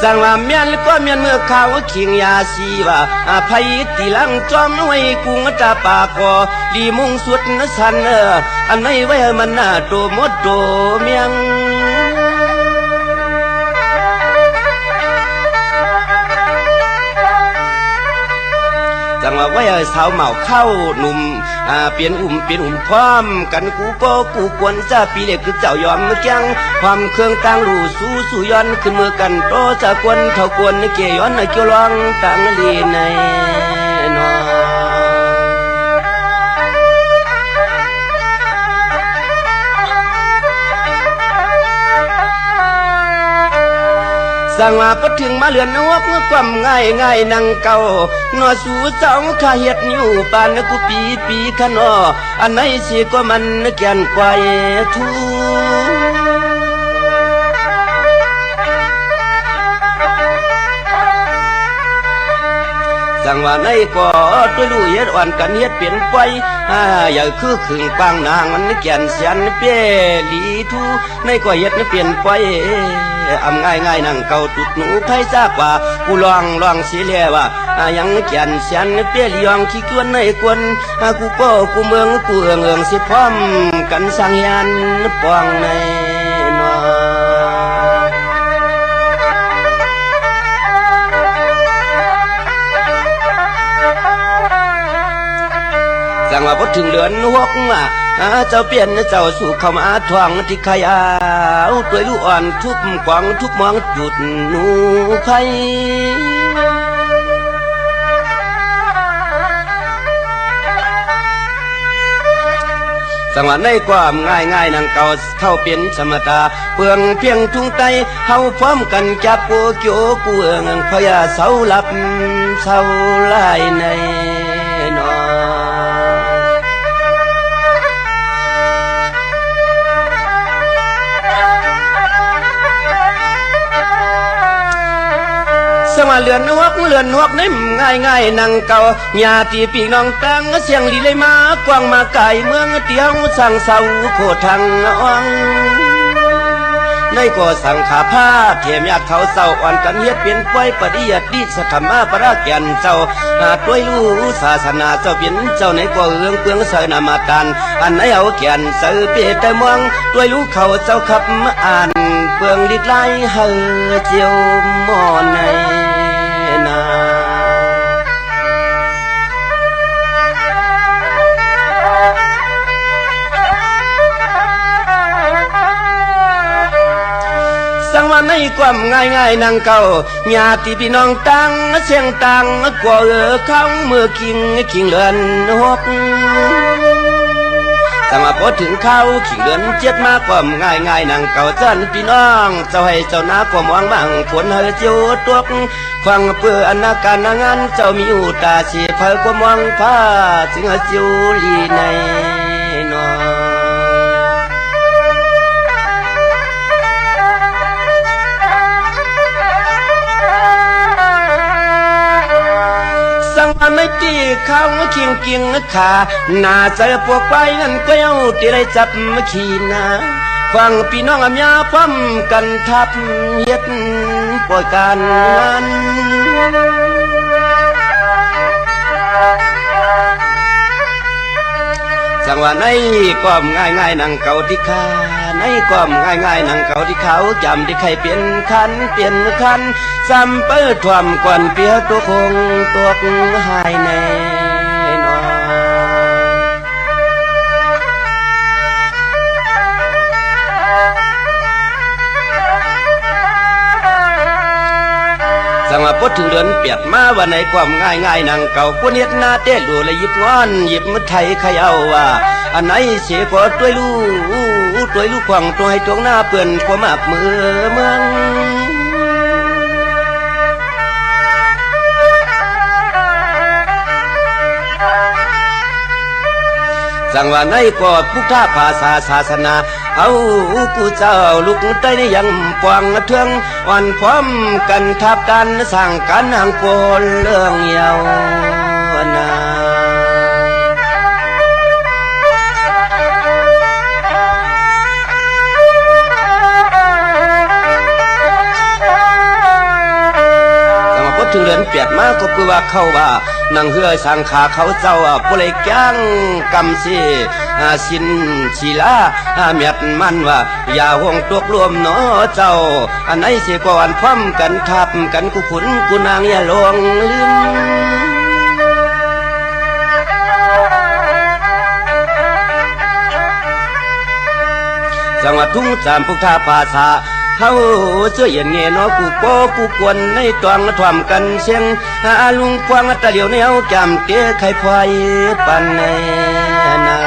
จังว่าเมียนก็เมียนเมื่อเขาขิงยาสีว่าภัยตีลังจอมไว้กุงตาปากอลีมุงสุดนสันอันไหนไว้มันน่าโตมดโตเมียงจังว่าไว้สาวเหมาเข้าหนุ่มเปลี่ยนพร้อมกันกูก็กูควรจะปีเล็กคือเจ้ายอมเกียงความเครื่องต่างรู้สู้ย้อนขึ้นมือกันโตจะกวนเท่ากวนเกี่ยย้อนเกี่ยวร้องต่างลีในนอสั่งว่าพอถึงมาเลือนนวกความง่ายนั่งเก่านอสู่เจ้าข้าเฮ็ดอยู่ปานกูปีขนออันไหนสิก็มันแก่นกว่าทูสั่งว่าในก็ตัวลู่เฮ็ดอ่อนกันเฮ็ดเปลี่ยนไปอย่าคือขึงปางนางมันแก่นเสียนเปี้ยลีทูในก็เฮ็ดเปลี่ยนไปง่ายนั่งเก่าตุดหนูไผ่ซากว่ากูลองสิเลียว่ายังแก่นเสียนเปี้ยลียองขี้กวนในกวนกูก็กูเมืองกูเอิงสิพร้อมกันสร้างยันปองในนอสั่งว่าพอถึงเดือนหกเจ้าเปลี่ยนเจ้าสู่เข้ามาทวงที่ขยาวตัวลูกอ่อนทุบกวางทุบมองจุดหนูไผ่สังวาในความง่ายนั่งเก่าเข้าเป็นสมตาเพื่องเพียงทุ่งไตเฮาพร้อมกันจับโกโจกูเอิงพยาเสาหลับเสาลายในนอสมาเลือนนวกนี่ง่ายนั่งเก่าญาติพี่น้องตั้งเสียงลีเลยมากวางมาไก่เมืองเตียวสั่งเสาโคทางอ่องในก็สั่งขาผ้าเทียมยากเขาเศร้าอ่อนกันเฮ็ดเปลี่ยนไปปฏิยัติดิสธรรมะประราแก่นเจ้าด้วยรู้ศาสนาเจ้าเปลี่ยนเจ้าในก็เอื้องเปลืองเสนามาตันอันไหนเอาแก่นเสือเปียแต่มองด้วยรู้เขาเจ้าขับอ่านเปลืองดิดไล่เฮอเจียวมอในสั่งว่าในความง่ายนั่งเก่าญาติพี่น้องตั้งเสียงตั้งกว่าข้างเมื่อคิงเลือนหกสั่งว่าพอถึงเข้าขิงเลือนเจ็ดมาความง่ายนั่งเก่าเจ้าพี่น้องเจ้าให้เจ้านาความหวังบังฝนเฮอเจียวตวกฟังเพื่ออนาการงานเจ้ามีอุตาสีเผยความหวังผ้าจึงเจียวลีในนอไม่ตีข้าวเคียงขาหน้าใจพวกไปนั่นก็เอาที่ได้จับขีนาฟังพี่น้องอำยาพร้อมกันทับเฮ็ดปล่อยการงานจังว่าในความง่ายนั่งเก่าที่ขาในความง่ายนั่งเก่าที่เขาจำที่ใครเปลี่ยนคันซ้ำเปิดความก่อนเปียตัวคงตัวหายในนอสังว่าพอถึงเดือนเปียกมาว่าในความง่ายนั่งเก่าพวกเฮ็ดหน้าเต้ดูเลยหยิบงอนหยิบมือไทยใครเอาว่าอันไหนเสียก็ด้วยลูกขวางตัวให้ตรงหน้าเปื่อนความอับมือเมืองสั่งว่าในกอดผู้ท่าภาษาศาสนาเอากูเจ้าลูกใต้ในยังปวงเทืองอ่อนพร้อมกันทับกันสร้างกันห่างโกนเรื่องเยาวนา ส อนเปียดมาก็คือว่าเขาว่านังเฮือสังขาเขาเจ้าผู้เลยแก้งกำสิสินศิลาเมียดมันว่าอย่าห่วงตกรวมเนาะเจ้าอันไหนสิก่อนพร้อมกันทับกันกูขุนกูนางอย่าลงลืมจังหวัดทุ่งจามพุทธาภาษาเขาเสื้อเย็นเงี้ยเนาะกูโป้กูกวนในตวงทวมกันเสียงลุงควงตะเหลียวแนวจำเตี้ยไข่พายปันในนา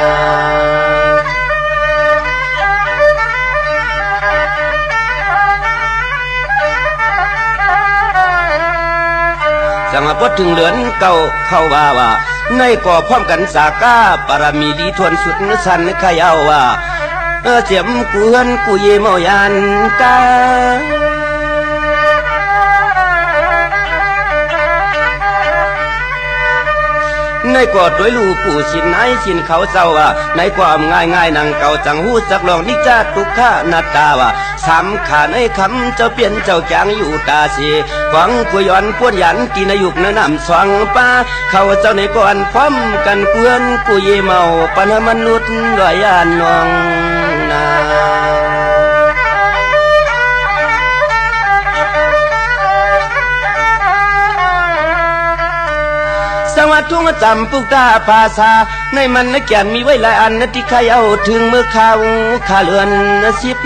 จังหวะพอถึงเหลือนเก่าเข้าว่าในก่อพร้อมกันสาก้าปรมีดีทวนสุดสันขยาวว่าเจียมกูเฮือนกูเยเมายันกาในกอดด้วยลูกผู้ชินไหนชินเขาเจ้าว่าในความง่ายๆนังเก่าจังหูจักลองนิจาตุกขานาตาว่าสำขาในคำเจ้าเปลี่ยนเจ้าจางอยู่ตาสีหวังกูย้อนพวนยันกินยุกนำสวงป้าเขาเจ้าในก่อนพร้อมกันเพื่อนกูเยเมาปนมนุษย์ด้วยยานนองนาสวัสดิ์ทุ่งจำปุกตาภาษาในมันนักแก่มีไว้หลายอันนที่ใครเอาถึงมือเขาขาเลือนสิบ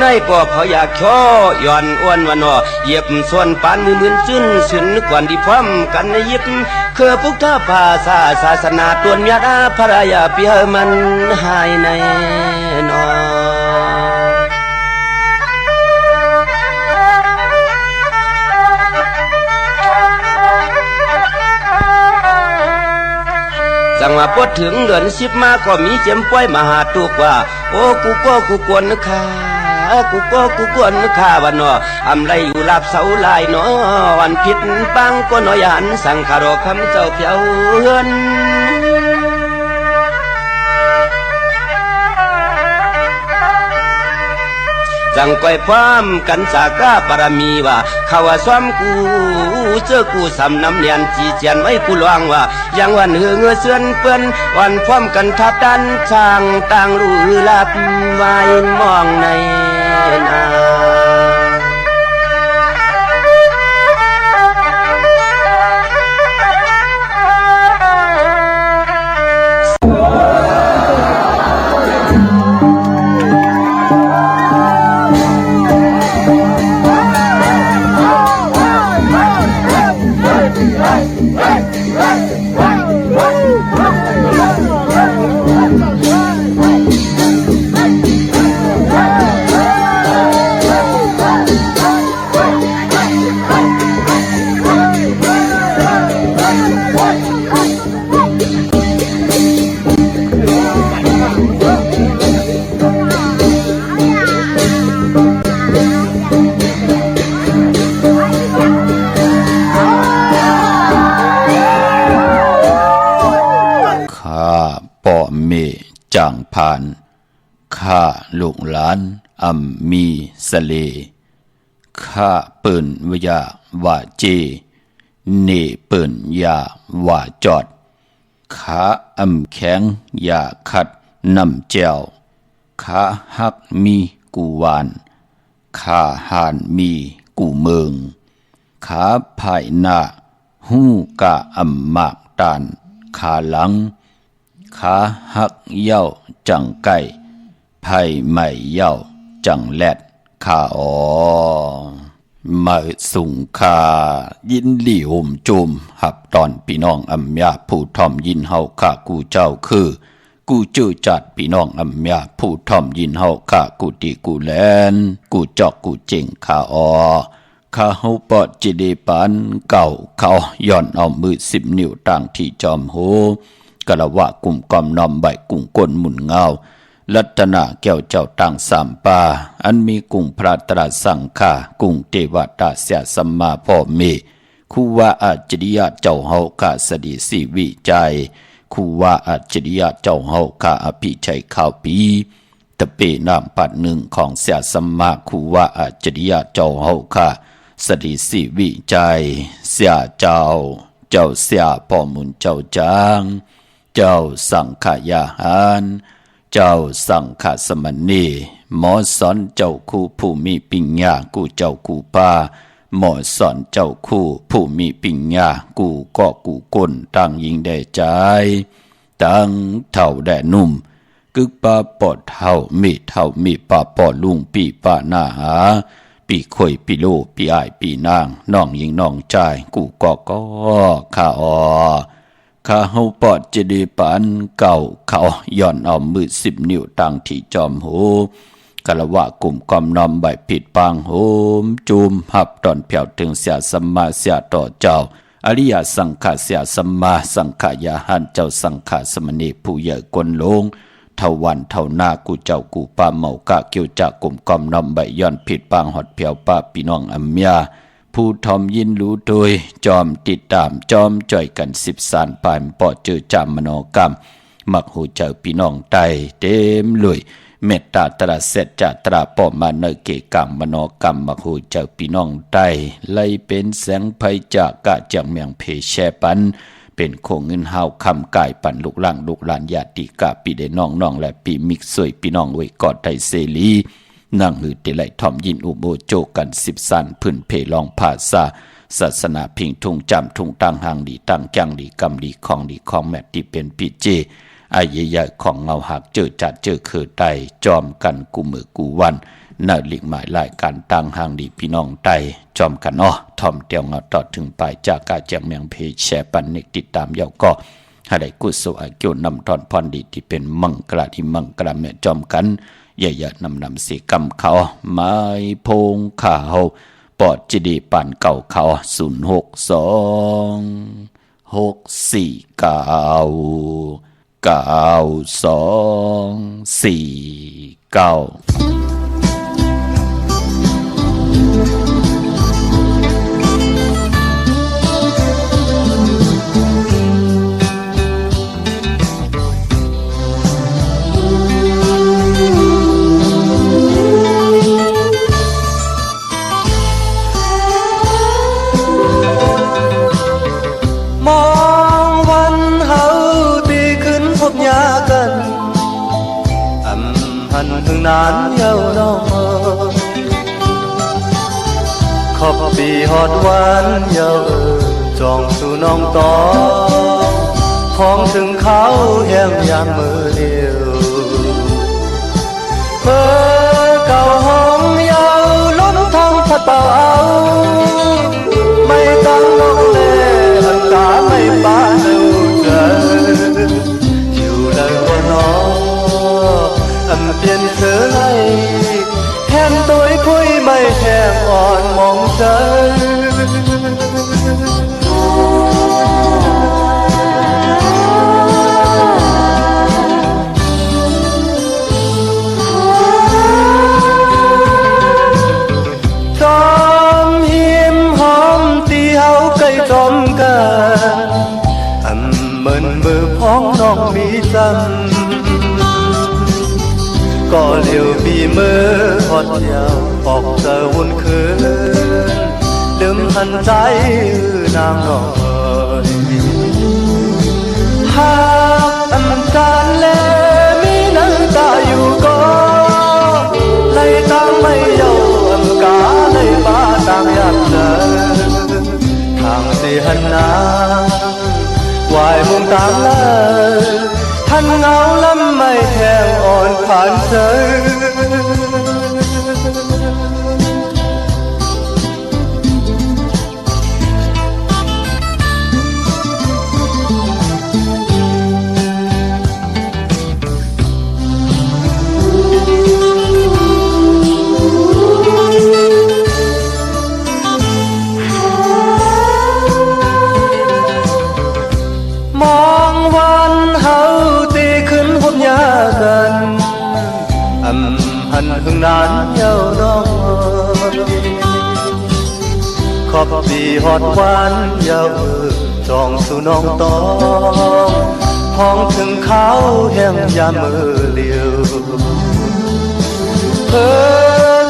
ในก่อพออยากช่อย่อนอ้วนวันนอเหยียบส่วนปานมือมืนซึ้นสึนกวนดีพร้อมกันในยิบคือพุกตาภาษาศาสนาตัวนยาดาภรยาเปียมันหายในนอจังว่าพอถึงเดือนสิบมาก็มีเจียมป้อยมาหาตุกว่าโอ้กูก็กูกวนนะค่ะกูก็กูกวนนะค่ะวันนออำไรอยู่ลาบเสาลายเนาะวันผิดปังก็น้อยหันสังขารคำเจ้าเพียวเฮือนจังก้อยพร้อมกันสากาปรมีว่าเขาว่าซ้อมกูเจอกูสำน้ำเนียนจีเจียนไว้กูลวงว่ายังวันเหือเงือเสือนเปื้อนวันพร้อมกันทับดันช่างต่างรู้ลับไว้มองในนาจางผ่านข้าลูกหลานอัมมีสเลข้าเปิ่นวิยาว่าเจเนเปิ่นยาว่าจอดข้าอำแข็งยาขัดนำแจวข้าฮักมีกูวานข้าหานมีกูเมืองข้าภายหน้าหูกะอำมากตานข้าหลังขาหักเย้าจังไก่ไผ่ใหม่เย้าจังแลดขาอ๋อมาสุงคายินหลี่ห่มจุมหับตอนพี่น้องอำยาผู้ทอมยินเฮาข้ากูเจ้าคือกูจื้อจัดพี่น้องอำยาผู้ทอมยินเฮาข้ากูติกูแลนกูจอกกูเจ๋งขาอ๋อข้าเฮาปอดจิเดปานเก่าเขาย่อนเอามือ10 นิ้วต่างที่จอมโหกะละวะกุ่มกอมนอมใบกุ่งก้นหมุนเงาลัตนาแก้วเจ้าต่างสามปาอันมีกุ่งพระตรัสสังฆากุ่งเทวตาเสียสัมมาพ่อเมคูว่าอัจฉริยะเจ้าเฮาข้าสดีสีวิจัยคูว่าอัจฉริยะเจ้าเฮาข้าอภิชัยข้าวปี ตะเปนามปัดหนึ่งของเสียสัมมาคูว่าอาจริยะเจ้าเฮาค่ะสติสิวิจัยเสียเจ้าเสียพ่อมุนเจ้าจางเจ้าสังขยาหารเจ้าสังขสมณีหมอสอนเจ้าคู่ผู้มีปิญญากูเจ้ากูป้าหมอสอนเจ้าคู่ผู้มีปิญญากูก็กูก้นตั้งยิงได้ใจตั้งเท่าแด่นุ่มกึกป้าปอดเท่ามีป้าปอดลุงปีป้าหน้าหาปีข่อยปีโลปีอ้ายปีนางน้องยิงน้องใจกูก็ข้าข้าเฮาปอดจะดีปานเก่าเขาย่อนเอามือ10 นิ้วตั้งที่จอมหูกะละวะกลุ่มกอมนอมใบผิดปางโหมจุมหับตอนเผียวถึงเสียสัมมาเสียต่อเจ้าอริยสังขารเสียสัมมาสังขายาหันเจ้าสังขารสมณีผู้ใหญ่กวนลงเท่าวันเท่าหน้ากูเจ้ากูป้าเมากะเกี่ยวจากกลุ่มกอมนอมใบย้อนผิดปางหอดเผียวป้าพี่น้องอัมยาผู้ทอมยินรู้โดยจอมติดตามจอมจ่อยกัน10 สานปานปอเจอจามมโนกรรมมักหูเจอพี่น้องไตเต็มเลยเมตตาตระเสร็จจตราปอมาเนเกกรรมมโนกรรมมักหูเจอพี่น้องไตไล่เป็นแสงไฟจากกะจังเมียงเพแชปันเป็นโคงเงินเฮาคำกายปันลูกหลานญาติกะปีเดน้องและปีมิกสวยพี่น้องไว้กอดไทยเสรีนั่งหือติไหลทอมยินอุโบโจกัน10 สันพื้นเพลองภาษาศาสนาพิงทุงจำทุงตั้งหางดีตั้งจังดีกำดีของแมตที่เป็นปีเจอายใหญ่ของเงาหักเจอจัดเจอคือไตจอมกันกูมือกูวันนาหลิกหมายลายการตั้งหางดีพี่น้องไตจอมกันทอมเตียวเงาต่อถึงปลายจากกาแจงเมียงเพแชปันเนกติดตามเยาก็ให้ได้กุศลอาเกี่ยวนำทอนพรดีที่เป็นมังกรที่มังกรแม่จอมกันอย่านำสีกำเขาไม้พงข่าวปอดจิดีป่านเก่าเขา062-6499249นานเยาวนองขอบปีฮอดวันเยาจองสู่น้องตองของถึงเขาแห่งยามมือเดียวเมื่อเก่าห้องเยาล้มทางพัดเป่าเอาไม่ตั้งน้องเล่หันตาไม่ปาเร็วเจออยู่เลยว่าน้องเปลี่ยนเธอให้แทนตัวคุยไม่แห้งอ่อนมองใจจอมหิมหอมตีเฮาใกล้จอมกันเหมือนมือพ้องน้องมีจันก็เลี้ยวปีมือหอดยาวออกเจอวุ่นคืนลืมหันใจนางน้อยหากจานเลมีน้ำตาอยู่ก็ไล่ตามไม่เยาอกาไล่บ้าตามอยากเจอทางสิหันนาวายมุมตามเลยท่านเงาล้ำไม่แห้งอ่อนผ่านเธอหึงนานเยาวนองขอบปีฮอดวันเยาจองสู่น้องตองห้องถึงเขาแห่งยามมือเลียว เธอ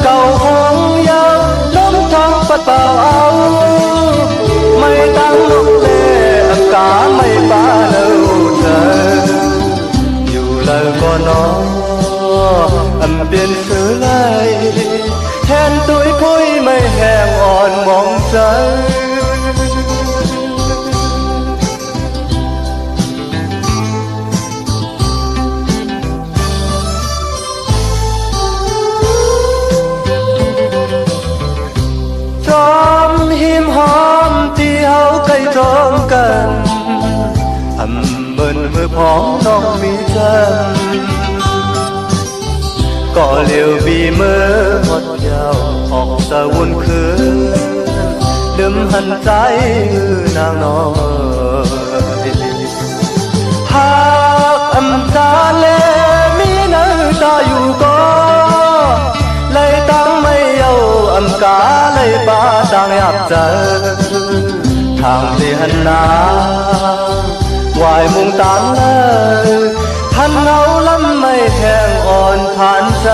เก่าห้องยาวล้มทางปัดเปล่าเอาไม่ตั้งนกเล่อากาไม่บ้าเล่าเธออยู่แล้วก็นออันเปลี่ยนเสือไล่แทนตุ้ยพุ้ยไม่แห้งอ่อนมองใจจอมหิมหอมที่เฮาใกล้ตรงกันอำเบิ่นมือพองน้องมีจันก็เลี้ยวบีมือหดยาวออกตะวันคืนลืมหันใจนางน้อยหากอำตาเลมีน้ำตาอยู่ก็เลยตั้งไม่เอาอำกาเลยป้าตั้งยับเจอทางที่หันหน้าวายมุงตามเลยท่านเงาล้ำไม่แห้งอ่อนผ่านใจ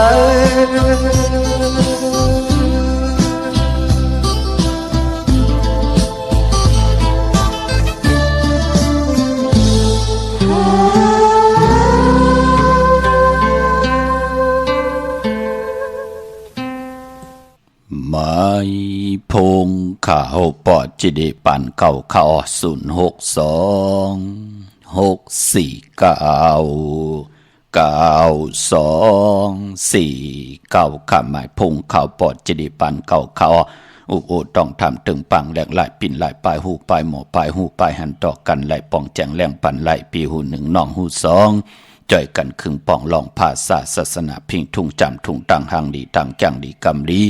ไม่พงข่าวปอดจิเดปันเก่าข่าว062-646-9249หมายพงข่าวปอดจิเดปันเก่าข่าวอุโอต้องทำตึงปังแหลกไหลปิ่นไหลปลายหูปลายหมอปลายหูปลายหันต่อกันไหลป่องแจงแหลงปันไหลปีหูหนึ่งน้องหูสองจ่อยกันครึ่งป่องลองภาษาศาสนาพิงทุ่งจำทุ่งตังหังดีตังจังดีกำลี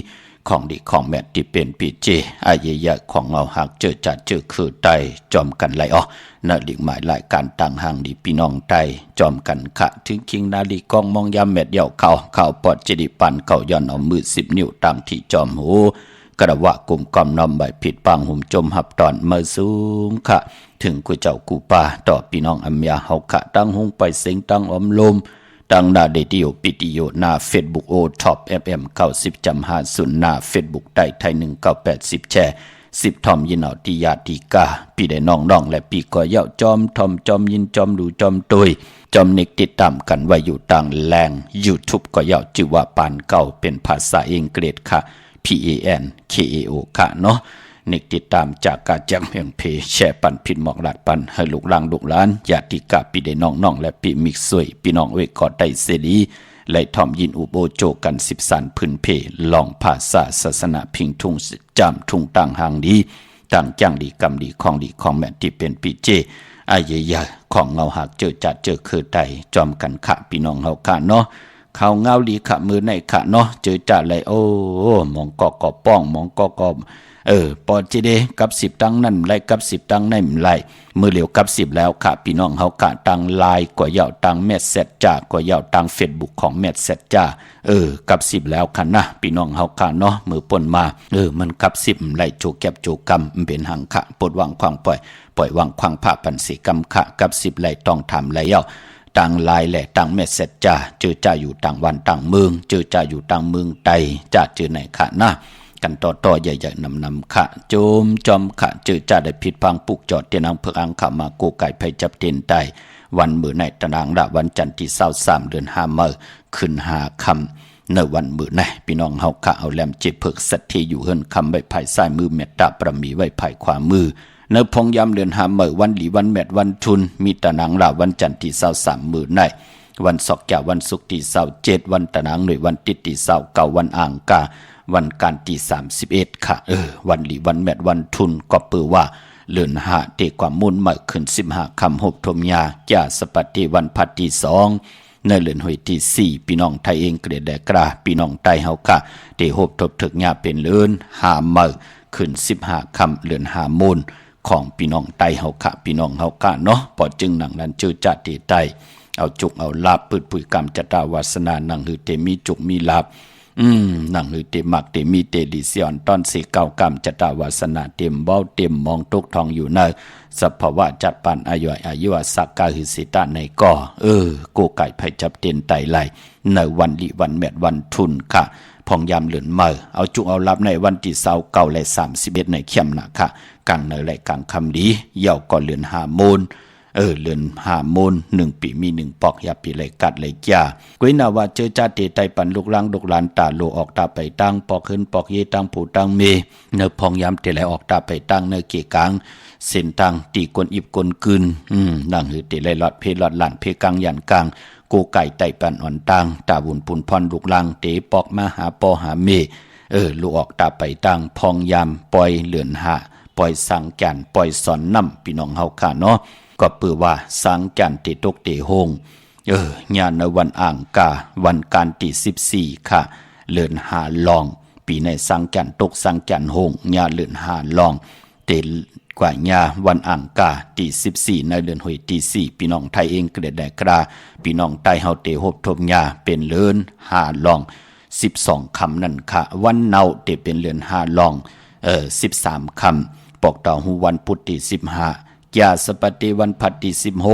ของดีของแม่ที่เป็นปีเจอายยะของเราหักเจอจัดเจอคือไตจอมกันไหลนาฬิกหมายรายการต่างห่างดีพี่น้องไตจอมกันขะถึงคิงนาฬิกองมองยามแม่เดี่ยวเขาปอดจิดิปันเขาย้อนเอามือ10 นิ้วตามที่จอมหูกระวะกลุ่มกอมนอมใบผิดปังหุ่มจมหับตอนมาสูงขะถึงกูเจ้ากูป่าต่อพี่น้องอัมยาเฮาขะตั้งหุงไปเสียงตั้งอมลมตั้งหน้าเดดิโอปิติโยหน้าเฟซบุ๊กโอท็อปFM 90.50หน้าเฟซบุ๊กได้ไทย1980แชร์10ทอมยินเอาติยาติกาปีได้น้องๆและปีก็เย้าจอมทอมจอมยินจอมดูจอมตุยจอมนิกติดตามกันไว้อยู่ต่างแรง YouTube ก็เย้าชื่อว่าปานเก่าเป็นภาษาอังกฤษค่ะ PANKAO ค่ะเนาะนิกติดตามจากการแจ้งเพียงเพแชร์ปันผิดหมอกหลาดปันให้ลูกหลานลูกหลานญาติกาปีได้น้องๆและปีมิกซวยพี่น้องเวกอดได้เสรีไล่ทอมยินอุโบโจกัน10สันพื้นเพลองภาษาศาสนาพิงทุ่งจำทุ่งต่างหางดีต่างจังดีกำดีของแม่ที่เป็นปีเจอายยะของเงาหักเจอจัดเจอคือไตจอมกันขะพี่น้องเฮาค่ะเนาะเขาเงาลีขะมือในขะเนาะเจอจัดเลยโอ้มองกอกป้องมองกอกปอจีเดกับ10ตังนั่นไล่กับ10ตังนั่นไล่มือเหลียวกับ10แล้วค่ะพี่น้องเฮากะตังไลน์กว่าเย่าตังเมสเซจจ้ากว่าเย่าตัง Facebook ของเมสเซจจ้ากับ10แล้วค่ะนะพี่น้องเฮากะเนาะมือป่นมามันกับ10ไล่โจแก็บโจกำเป็นหังค่ะปลดวางความปล่อยวางความผ้าปันสีกำค่ะกับ10ไล่ต้องทำไล่เย่าต่างไลน์และต่างเมสเซจจ้าเจอจ้าอยู่ต่างวันต่างเมืองเจอจ้าอยู่ต่างเมืองไตจ้าเจอไหนค่ะนะกันต่อใหญ่ๆนำขะโจมจอมขะเจอจ่าได้ผิดพังปุกจอดเตียนังเพื่ออังขะมาโกไก่ไผจับเตียนไตวันมื้อในตารางละวันจันทร์ที่23เดือน5มื้อขึ้น5ค่ำในวันมื้อในพี่น้องเฮาขะเอาแลมจิตเพิกสัตที่อยู่เฮิรนคำไว้ภายซ้ายมือเมตตาประมีไว้ภายขวามือในพงยามเดือน5มื้อวันหลีวันแมดวันทุนมีตารางละวันจันทร์ที่23มื้อในวันศอกแก่วันศุกร์ที่27วันตารางหน่วยวันติดที่29วันอ่างกาวันการที่31ค่ะวันหลีวันแมดวันทุนก็เปือว่าเลื่อนหาเตความมุ่นใหม่ขึ้น15คำหบทมยาจ่าสปฏิวันพัดที่2ในเลื่อนหวยที่4พี่น้องไทยเองเกรดแดกราพี่น้องไทยเฮาค่ะเตหบทบถึกยาเป็นเลื่อนหาใหม่ขึ้น15คำเลื่อนหามูลของพี่น้องไทยเฮาค่ะพี่น้องเฮาค่ะเนาะพอจึงหนังนั้นชื่อจัดที่ไทยเอาจุกเอาลาบปืดปุยกรรมจตาวาสนานังหือเตมีจุกมีลาบ หนังหือเตมักเตมีเตดิเซียนตอนสีเก่ากรรมจตาวาสนาเต็มเบ้าเต็มมองตุกทองอยู่ในสภาวะจัดปันอายุสักกาหือสิตาในก่อกูไก่ไผจับเต็นไตไหลในวันลิวันแมดวันทุนค่ะพองยามเหลือนเมื่อเอาจุเอารับในวันที่29และ31ในเข้มนะค่ะกังในและกังคำดีเย่าก่อนเหลือน5 โมงเลือน5 โมง1 ปีมี1ปอกยาปีเลยกัดเลยจ้ากุ้ยนาว่าเจอจ้าเตไตปันลูกลังลูกหลานตาโลออกตาไปตั้งปอกขึ้นปอกเยตั้งผู้ตั้งเมเนพองยามเตไหลออกตาไปตั้งเนเกกลางเส้นตังตีกวนอิบกวนกึนนั่งหือเตไหลหลอดเพลหลอดหลานเพกังยันกลางกูไก่ไตปันอ่อนตังตาบุญปุนพรลูกลังเตปอกมาหาปอหาเมลูกออกตาไปตั้งพองยามปล่อยเหลือนหาปล่อยสังแก่นปล่อยสอนน้ำพี่น้องเฮาค่ะเนาะก็เปือว่าสังแก่นติตกเตโฮงญาณในวันอ่างกาวันการที่14ค่ะเลือนหาลองปีในสังแก่นตกสังแก่นโฮงญาเลือนหาลองเตกว่าญาวันอ่างกาที่14ในเดือนหวยที่4พี่น้องไทยเองเกรดแดกราพี่น้องไตเฮาเตหบทบญาเป็นเลือนหาลอง12 คำนั่นค่ะวันเนาเตเป็นเลือนหาลอง13 คำปอกต่อหูวันพุธที่15ยาสปฏิวันพัดที่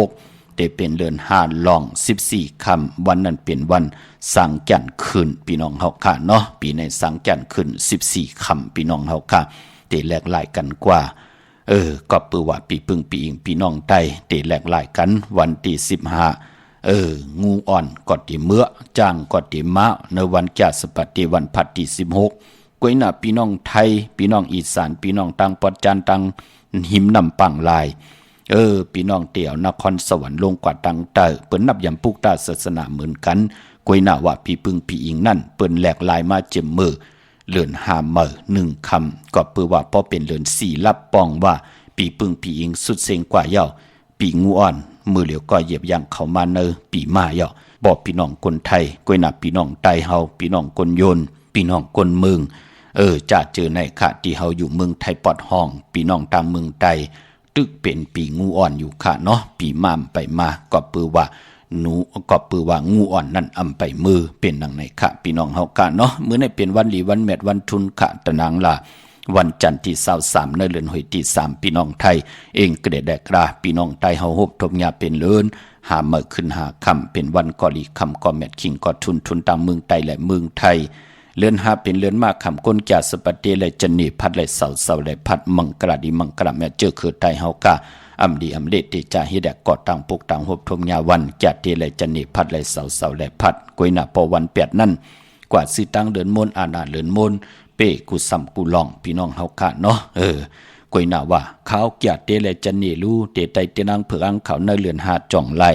16ได้เป็นเดือน5 ลอง14 คำวันนั้นเป็นวันสังแก่นขึ้นพี่น้องเฮาค่ะเนาะปีในสังแก่นขึ้น14 คำพี่น้องเฮาค่ะได้แหลกหลายกันกว่าก็ปือว่าปีปึงปีอิงพี่น้องไตได้แหลกหลายกันวันที่15งูอ่อนก็ที่เมื่อจ้างก็ที่ม้าในวันยาสปฏิวันพัดที่16กวยหน้าพี่น้องไทยพี่น้องอีสานพี่น้องต่างปอดจันต่างหิมนำปังลายพี่น้องเตี่ยวนครสวรรค์ลงกว่าตังเตอเปิ้นนับยำปุกตาศาสนาเหมือนกันกวยหน้าว่าพี่ปึงพี่อิงนั่นเปิ้นแหลกลายมาเจ็มมือเลือน5 มื้อ1 คำก็เปือว่าพอเป็นเลือน4รับปองว่าปีปึงพี่อิงสุดเซ็งกว่าเย้าปีงูอ่อนมือเหลียวก็เหยียบย่างเข้ามาเนอปีมาเย้าบอกพี่น้องคนไทยกวยหน้าพี่น้องไตเฮาพี่น้องคนโยนพี่น้องคนเมืองจะเจอในขะที่เฮาอยู่เมืองไทยปอดห้องพี่น้องตามเมืองไทยตึกเป็นปีงูอ่อนอยู่ค่ะเนาะปีมามไปมาก็ปือว่างูอ่อนนั่นอำไปมือเป็นดังในค่ะพี่น้องเฮาค่ะเนาะมื้อนี้เป็นวันหลีวันแมดวันทุนค่ะตะนางล่ะวันจันทร์ที่23ในเดือนหวยที่3พี่น้องไทยเองเกรดแดกราพี่น้องไทยเฮาฮบทบญาเป็นเลินหามื้อขึ้นหาค่ำเป็นวันกอลีค่ำก็แมดคิงก็ทุนตามเมืองไทยและเมืองไทยเลือน5เป็นเลือนมากคำก้นแก่สปฏิและจันนีพัดและเสาและพัดมังกระดีมังกระแม่เจอคือไตเฮากะอำดีอำเลติจาฮิแดกกอดตังปุกตังหบทมยาวันแก่เตและจันนีพัดและเสาและพัดกวยหน้าพอวัน8นั่นกว่าสิตังเลือนมนอาณาเลือนมนเป้กุซัมกุลองพี่น้องเฮากะเนาะกวยหน้าว่าเขาแก่เตและจันนีรู้เตไตเตนังเผืองเขาในเลือน5จ่องไล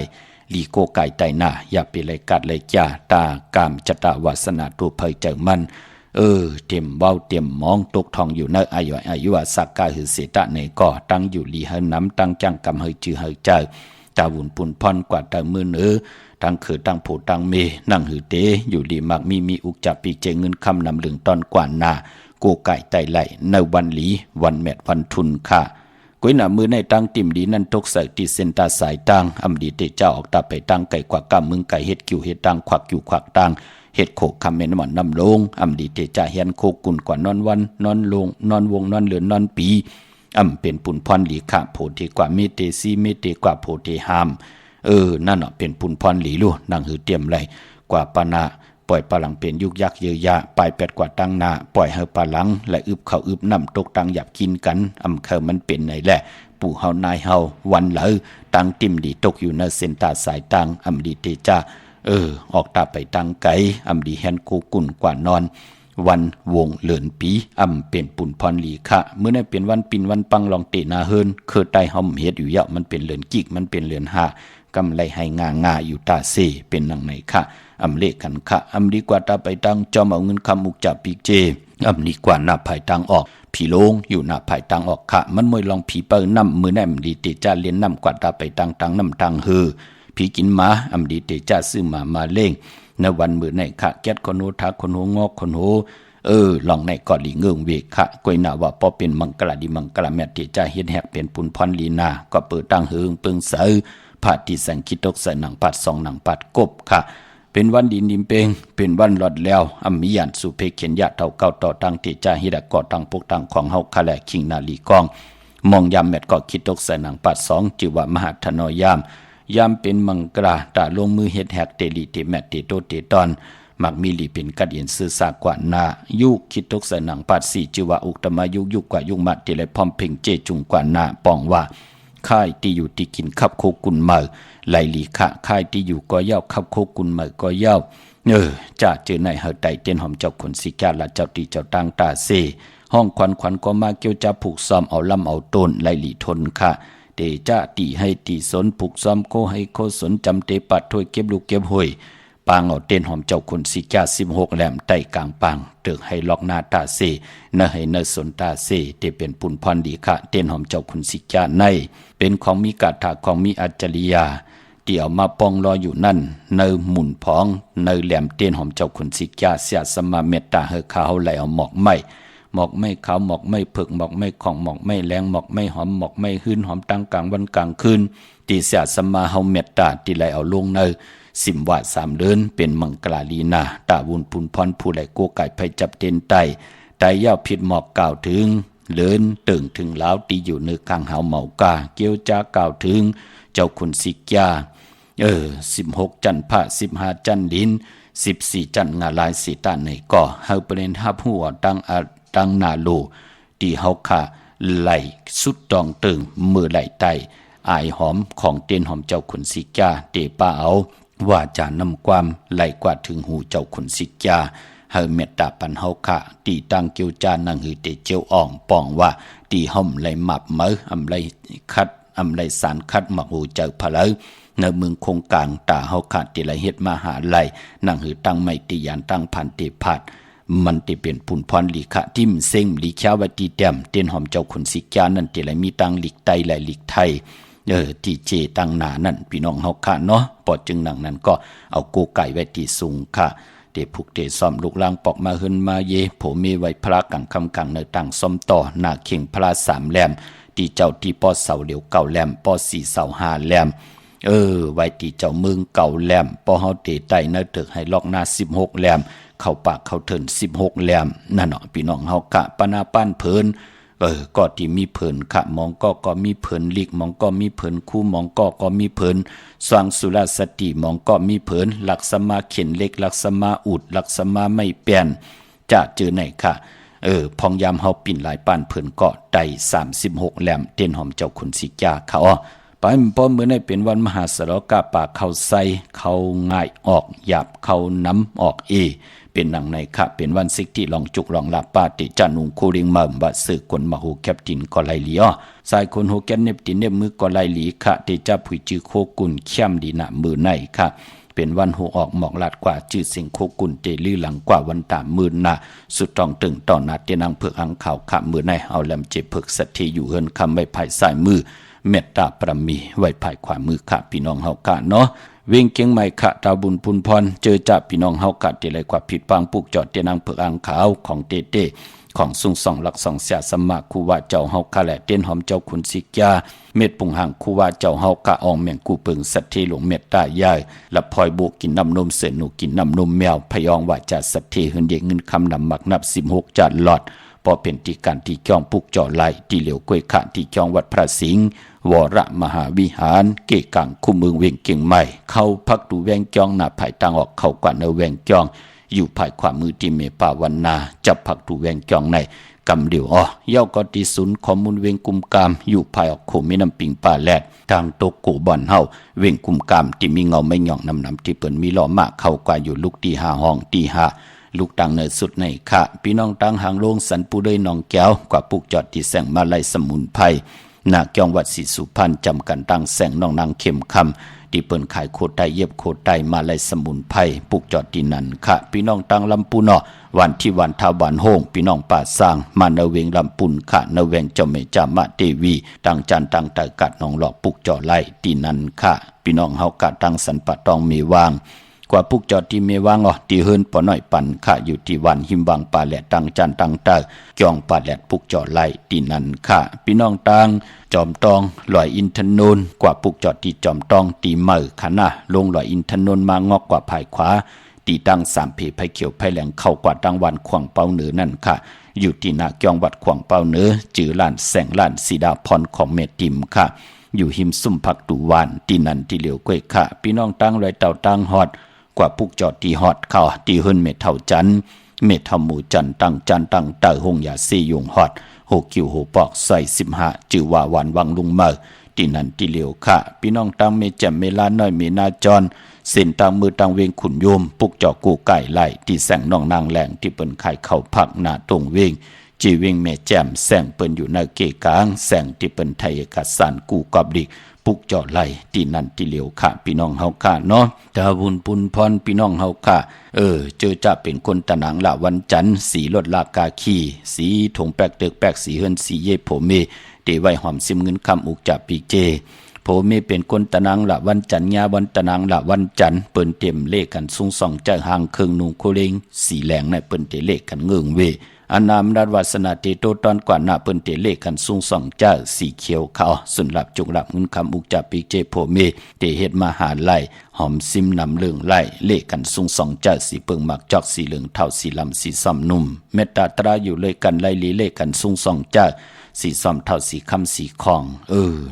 ลีโกไก่ไตหน้าอย่าไปเลยกัดเลยจ่าตากามจตาวาสนาตัวเผยเจอมันเต็มเบ้าเต็มมองตกทองอยู่ในอายุสักกาหือเสตะในก่อตั้งอยู่ลีเฮน้ำตั้งจังกำเฮจือเฮเจอตาวุนปุ่นพรกว่าตามือตั้งคือตั้งผู้ตั้งเมนั่งหือเตอยู่ลีมักมีอุกจับปีเจเงินคำนำเหลืองตอนกว่านาโกไก่ไตไหลในวันหลีวันแมดวันทุนค่ะกวยหน้ามือในตั้งติ่มดีนั่นตกใส่ตีเซนตาสายตั้งอำดีเตเจ้าออกตาไปตั้งไก่กว่ากำมึงไก่เฮ็ดกิ่วเฮ็ดตั้งควักกิ่วควักตั้งเฮ็ดโขกคำเมนมันนำลงอำดีเตจ่าเฮียนโคกุนกว่านอนวันนอนลงนอนวงนอนเหลือนนอนปีเป็นปุ่นพรหลีขะโพธิกว่าเมเตซีเมเตกว่าโพธิหามนั่นเป็นปุ่นพรหลีลู่นั่งหือเตรียมไรกว่าปานาปล่อยปลังเป็นยุกยักเยยะปลาย8กว่าตั้งนาปล่อยเฮาปลังและอึบเข้าอึบน้ำตกตังหยับกินกันเคมันเป็นไหนแหละปู่เฮานายเฮาวันเหลอตังติ่มดีตกอยู่ในเส้นตาสายตังดีเตจ้าออกตาไปตังไก่ดีแฮนโกกุนกว่านอนวันวงเหลือนปีเป็นปุ่นพรหลีค่ะเมื่อนั้นเป็นวันปินวันปังลองเตนาเฮินเคยไตหอมเฮ็ดอยู่เยอะมันเป็นเหลือนกิกมันเป็นเหลือน5กำไรให้งาอยู่ตาเซเป็นนังไหนค่ะเลกันค่ะดีกว่าตาไปตังจอมเอาเงินคำมุกจับปีเจดีกว่าหน้าภายตังออกผีโลงอยู่หน้าภายตังออกค่ะมันมวยลองผีเปิ้นำมือแนมดีเตจ้าเลียนนำกว่าตาไปตังน้ำตังผีกินหมาดีเตจ้าซื้อมาเล่งในวันมือในค่ะแก๊ดคนโหทักคนโหงอกคนโหลองในกอดหลีเงืองเวกค่ะกวยหน้าว่าพอเป็นมังกรดีมังกรแม่เตจ้าเฮ็ดแหกเป็นปุนพรลีนาก็เปิดตั้งเฮืองเปิงเสือผาที่แสงคิดตกใส่หนังปัด2หนังปัดกบค่ะ เป็นวันดินดิมเปงเป็นวันหลอดแล้วอัมมิยันสุเพเขียนยะเท่าเก่าต่อตั้งเตจาฮิดะก่อตั้งพวกตั้งของเฮาคาแลคิงนาลีกองมองยามแมดก็คิดตกใส่หนังปัด2จือว่ามหาธนอยามเป็นมังกราตาลงมือเฮ็ดแฮกเตลีเตแมดเตโตเตตอนมักมีลีเป็นกัดเย็นซื่อสากว่านายุคิดตกใส่หนังปัด4จือว่าอุตมายุกว่ายุมัดเตเลยพร้อมเพ่งเจจุงกว่านาปองว่าค่ายที่อยู่ที่กินขับโคกุนเมือไหลลีขะค่ายที่อยู่ก็เย้าขับโคกุนเมือก็เย้าจะเจอในเฮาไตเต้นหอมเจ้าขนสิกาละเจ้าตีเจ้าตังตาเซห้องควันก็มาเกี่ยวจะผูกซ้อมเอาลำเอาต้นไหลลีทนค่ะเตจะตีให้ตีสนผูกซ้อมโคให้โคสนจำเตปัดถ้วยเก็บลูกเก็บหวยปางเอาเต้นหอมเจ้าขนสิกา16แหลมไตกลางปางเติกให้ล็อกหน้าตาเซเนให้เนสนตาเซเตเป็นปุ่นพรดีค่ะเต้นหอมเจ้าขนสิกาในเป็นของมีกาถาของมีอัจฉริยะเดี่ยวมาปองรออยู่นั่นเนหมุนพองเนแหลมเต้นหอมเจ้าขนสิกาเสียสมาเมตตาเฮข้าวไหลเอาหมอกไม้หมอกไม่ขาวหมอกไม่เผือกหมอกไม่ของหมอกไม่แรงหมอกไม่หอมหมอกไม่หืนหอมตั้งกลางวันกลางคืนตีเสียสมาเฮาเมตตาตีไหลเอาลงเนสิมว่า3เดือนเป็นมังกลาลีนาตาวุนปุนพรผู้ไหลโกไก่ไผจับเต้นไตย่าผิดหมอกกล่าวถึงเลินตึงถึงล้าวตีอยู่เนื้อกลางหาวเหมากาเกี่ยวจากล่าวถึงเจ้าคุณสิกยา16จันทร์พระ15จันทร์ลิ้น14จันทร์งาลายสีตาในก่อเฮาเปรนทับหัวตั้งนาโลตีเฮาค่ะไหลสุดตองตึงมือไหลไตอายหอมของเตียนหอมเจ้าขุนสิกาเตป้าเอาว่าจานำความไหลกว่าถึงหูเจ้าขุนสิกาเฮาเมตตาปันเฮาค่ะตีตั้งเกียวจานังหือเตเจียวอ่องปองว่าตีห่มไหลหมับเมืออำไหลคัดอำไหลสารคัดหมักหูเจ้าพะเลยในเมืองคงกลางตาเฮาขาดติละเฮ็ดมหาไหลนังหือตั้งไม่ติยานตั้งพันติพัดมันติเป็นปุ่นพรลีขะทิมเซ็งลีเช้าวตีเต็มเตียนหอมเจ้าขุนสิกานั่นติละมีตั้งลีกไตไหลลีกไทยที่เจตั้งหนานั่นพี่น้องเฮาค่ะเนาะปอดจึงหนังนั้นก็เอาโกไก่ไว้ที่สูงค่ะเตผูกเตซ่อมลูกลางปอกมาหึนมาเยโผเมไว้พระกังคำกังในต่างซ่อมต่อหน้าเข่งพระ3แหลมตีเจ้าตีปอเสาเหลียว9แหลมปอ4เสา5แหลมไว้ตีเจ้ามึง9แหลมปอเฮาเตไตเนตึกให้ล็อกหน้า16แหลมเข้าปากเข้าเถิน16แหลมนั่นเนาะพี่น้องเฮากะปนาป้านเพิ่นก็ที่มีเพิ่นค่ะมองก็มีเพิ่นลิกมองก็มีเพิ่นคู่มองก็มีเพิ่นสว่างสุรสติมองก็มีเพิ่นหลักสมาเข็นเล็กหลักสมาอุดหลักสมาไม่เปลี่ยนจะเจอไหนค่ะพองยามเฮาปิ่นหลายปานเพิ่นก็ได้36แหลมเต้นหอมเจ้าขุนสิกาเขาไปพอมื้อนี้เป็นวันมหาสรกาปากเข้าใส่เข้าง่ายออกหยาบเข้าน้ำออกเป็นหนังในค่ะเป็นวันสิกที่ลองจุกลองลาปาติจานุงคูริงมัมบะสึกคนมาหูแคปตินก็ไลลีสายคนหูแกนเนบตินเนบมือก็ไลลีค่ะติจะผุยจือโคกุนเข้มดีนะมือในค่ะเป็นวันหูออกหมอกลาดกว่าจื้อสิงโคกุนเตลือหลังกว่าวันตามมือนะสุดตองตึงต่อนาเตนังเผือกอังข่าวค่ะมือในเอาแลมเจ็บเผือกสัตทีอยู่เฮินคำไว้ภายซ้ายมือเมตตาประมีไว้ภายขวามือค่ะพี่น้องเฮาค่ะเนาะเวงเกียงใหม่ขะตาบุญพุนพรเจอจับพี่น้องเฮากะเตไลกว่าผิดปังปุกจอดเตนังเผือกอังขาวของเตของสุง2หลัก2เสียสมาคูว่าเจ้าเฮาค่ะแหละเต้นหอมเจ้าขุนสิกาเม็ดปุงหังคูว่าเจ้าเฮากะอองแมงกูเปิงสัตเทหลวงเมตตายายละพลอยบุกินน้ำนมเสือหนูกินน้ำนมแมวพยองว่าจะสัตเทเฮินเดเงินคำนำหมักนับ16จัดหลอดพอเป็นที่การที่จ้องปุกจ่อไหลที่เหลียวกล้วยขะที่จ้องวัดพระสิงห์วรมหาวิหารเกกังคู่เมืองเวียงเกียงใหม่เข้าพักดูแวงจ้องหน้าภายต่างออกเข้ากว่าเนแวงจ้องอยู่ภายขวามือที่เมปาวันนาจับพักดูแวงจ้องในกำเดียวเย้าก็ที่ศูนย์ข้อมูลเวียงกุมกามอยู่ภายออกโคมีน้ำปิงป่าแลดทางโตโกบ่อนเฮาเวียงกุมกามที่มีเงาไม่หย่องน้ำที่เปิ้นมีล้อมากเข้ากว่าอยู่ลูกตี5ห้องตี5ลูกตังเนิดสุดในค่ะพี่น้องตังหางโลงสันปูด้วยน้องแก้วกว่าปุกจอดที่แสงมาลัยสมุนไพรนาเกียงวัดศรีสุพรรณจำกันตั้งแสงน้องนางเข้มคำที่เปิ้นขายโคไตเย็บโคไตมาลัยสมุนไพรปุกจอดที่นั่นค่ะพี่น้องตังลำปูนวันที่วันทาวันโฮงพี่น้องป่าสร้างมาเนเวงลำปุนค่ะเนเวงเจ้าเมจามะเทวีตังจันตังตะกัดน้องหลอกปุกจอดไล่ที่นั่นค่ะพี่น้องเฮากะตังสันปะตองมีวาง กว่าปุกจอดที่เมวางตีเฮินปอน้อยปันค่ะอยู่ที่วันหิมวังป่าแหลดตังจันตังเตอจองป่าแหลดปุกจอดไล่ตีนันค่ะพี่น้องตังจอมตองลอยอินทนนท์กว่าปุกจอดที่จอมตองตีเมอค่ะนะลงลอยอินทนนท์มางอกกว่าภายขวาตีตั้ง3 เพไผเขียวไผแหลงเข้ากว่าตังวันขวางเป้าเหนือนั่นค่ะอยู่ที่นาจองวัดขวางเป้าเหนือจือล้านแสงล้านสีดาพรของเมติมค่ะอยู่หิมซุ่มผักตูวานตีนันที่เหลียวก้วยค่ะพี่น้องตังลอยเต่าตังฮอดกว่าปุกจอดตีฮอดเข้าตีเฮินเมเท่าจันเมเท่าหมู่จันตังจันตังเตอหงยาซียุงฮอด6 คิว6 ปอกใส่15จือว่าวันวังลุงเมอตีนันที่เหลียวค่ะพี่น้องตังเมแจ่มเมลาน้อยเมนาจรเส้นตังมือตังเวงขุนโยมปุกจอกูไก่ไล่ที่แสงน้องนางแหลงที่เปิ้นขายเข้าพักหน้าตรงเวงจีเวงเมแจ่มแสงเปิ้นอยู่ในเกกลางแสงที่เปิ้นไทยเอกสารกูกอบดิกปุกจอไล่ตีนันที่เหลียวค่ะพี่น้องเฮาค่ะเนาะตาบุญปุนพรพี่น้องเฮาค่ะเจอจะเป็นคนตะหนังละวันจันทร์สีรถลากาขีสีถงแปลกเตึกแปลกสีเฮินสีเย่โผเมเตไว้หอมซิมเงินคำอุกจับปีเจโผเมเป็นคนตะนังละวันจันทร์ญาวันตะนังละวันจันทร์เปิ้นเต็มเลขกันสูงส่องเจ้าหางเครื่องนุงโคเลงสีแหลงในเปิ้นเตเลขกันเงืองเวอันนามรัตวาสนาเตโตตอนกว่าหน้าเปิ้นเตเลขกันสูงส่องเจ้าสีเขียวขาวสุนหลับจุกหลับเงินคำอุกจับปีเจโผเมเตเฮ็ดมาหาไล่หอมซิมนำเรื่องไล่เลขกันสูงส่องเจ้าสีเปิงมักจอกสีเหลืองเท่าสีลำสีซ้ำนุ่มเมตตาตราอยู่เลยกันไล่ลีเลขกันสูงส่องเจ้าสีซ้ำเท่าสีคำสีคอง